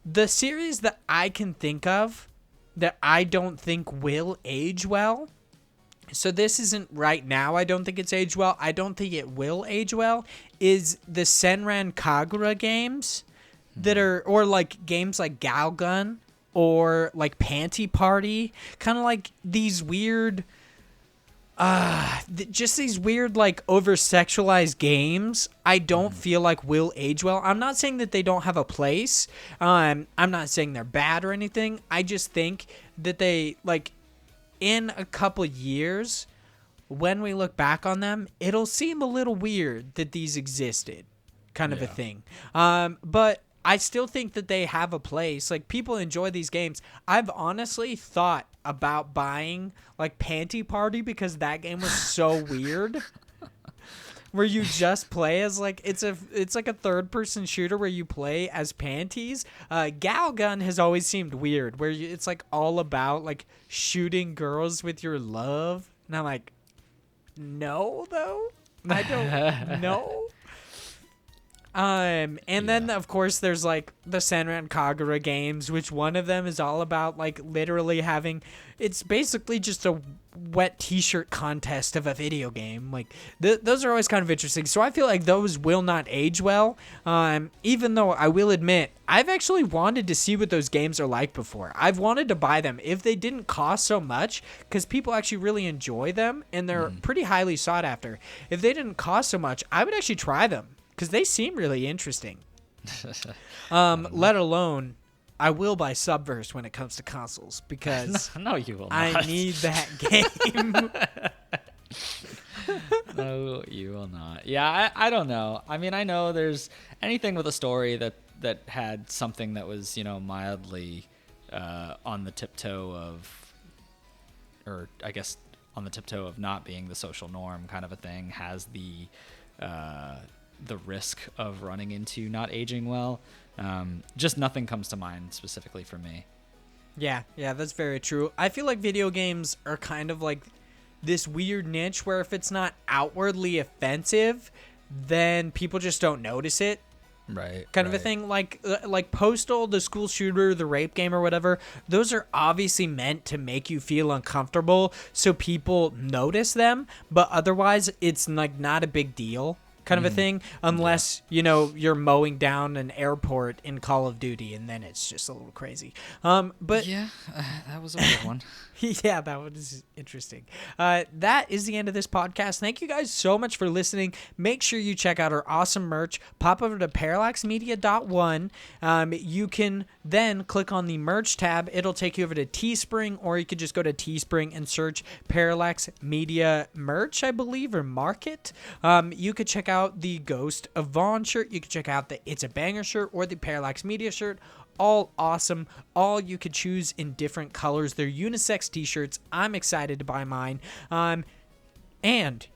the series that I can think of that I don't think will age well, so this isn't right now, I don't think it's aged well, I don't think it will age well, is the Senran Kagura games that are, or like games like Galgun or like Panty Party, kind of like these weird, just these weird like over-sexualized games. I don't feel like will age well. I'm not saying that they don't have a place. I'm not saying they're bad or anything. I just think that they, like, in a couple years, when we look back on them, it'll seem a little weird that these existed, kind of a thing. But I still think that they have a place. Like, people enjoy these games. I've honestly thought about buying like Panty Party because that game was so weird. Where you just play as like, it's like a third person shooter where you play as panties. Galgun has always seemed weird, where it's like all about like shooting girls with your love, and I'm like, no, though, I don't know. And then of course there's like the Senran Kagura games, which one of them is all about like literally having, it's basically just a wet t-shirt contest of a video game. Like those are always kind of interesting. So I feel like those will not age well. Even though I will admit, I've actually wanted to see what those games are like before. I've wanted to buy them if they didn't cost so much, because people actually really enjoy them and they're pretty highly sought after. If they didn't cost so much, I would actually try them, because they seem really interesting. Let alone, I will buy Subverse when it comes to consoles, because no, you will not. I need that game. No, you will not. Yeah, I don't know. I mean, I know there's anything with a story that had something that was, mildly on the tiptoe of, or I guess on the tiptoe of not being the social norm kind of a thing, has the risk of running into not aging well. Just nothing comes to mind specifically for me. Yeah, that's very true. I feel like video games are kind of like this weird niche where if it's not outwardly offensive, then people just don't notice it. Right. Kind of a thing. Like Postal, the school shooter, the rape game or whatever, those are obviously meant to make you feel uncomfortable so people notice them, but otherwise it's like not a big deal. Kind of a thing, unless you're mowing down an airport in Call of Duty, and then it's just a little crazy. But yeah, that was a weird one. Yeah, that was interesting. That is the end of this podcast. Thank you guys so much for listening. Make sure you check out our awesome merch. Pop over to parallaxmedia.one. You can then click on the merch tab. It'll take you over to Teespring, or you could just go to Teespring and search Parallax Media merch, I believe, or market. You could check out the Ghost of Vaughn shirt. You could check out the It's a Banger shirt or the Parallax Media shirt. All awesome. All you could choose in different colors. They're unisex t-shirts. I'm excited to buy mine. And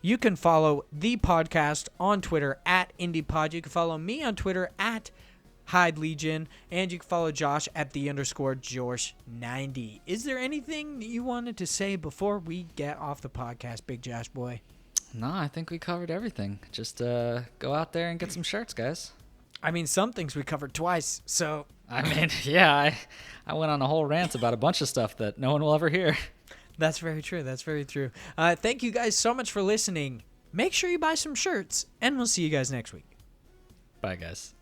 you can follow the podcast on Twitter at IndiePod. You can follow me on Twitter at Hyde Legion. And you can follow Josh at _Josh90. Is there anything you wanted to say before we get off the podcast, Big Josh boy? No, I think we covered everything. Just go out there and get some shirts, guys. I mean, some things we covered twice, so I mean, yeah, I went on a whole rant about a bunch of stuff that no one will ever hear. That's very true. That's very true. Thank you guys so much for listening. Make sure you buy some shirts, and we'll see you guys next week. Bye, guys.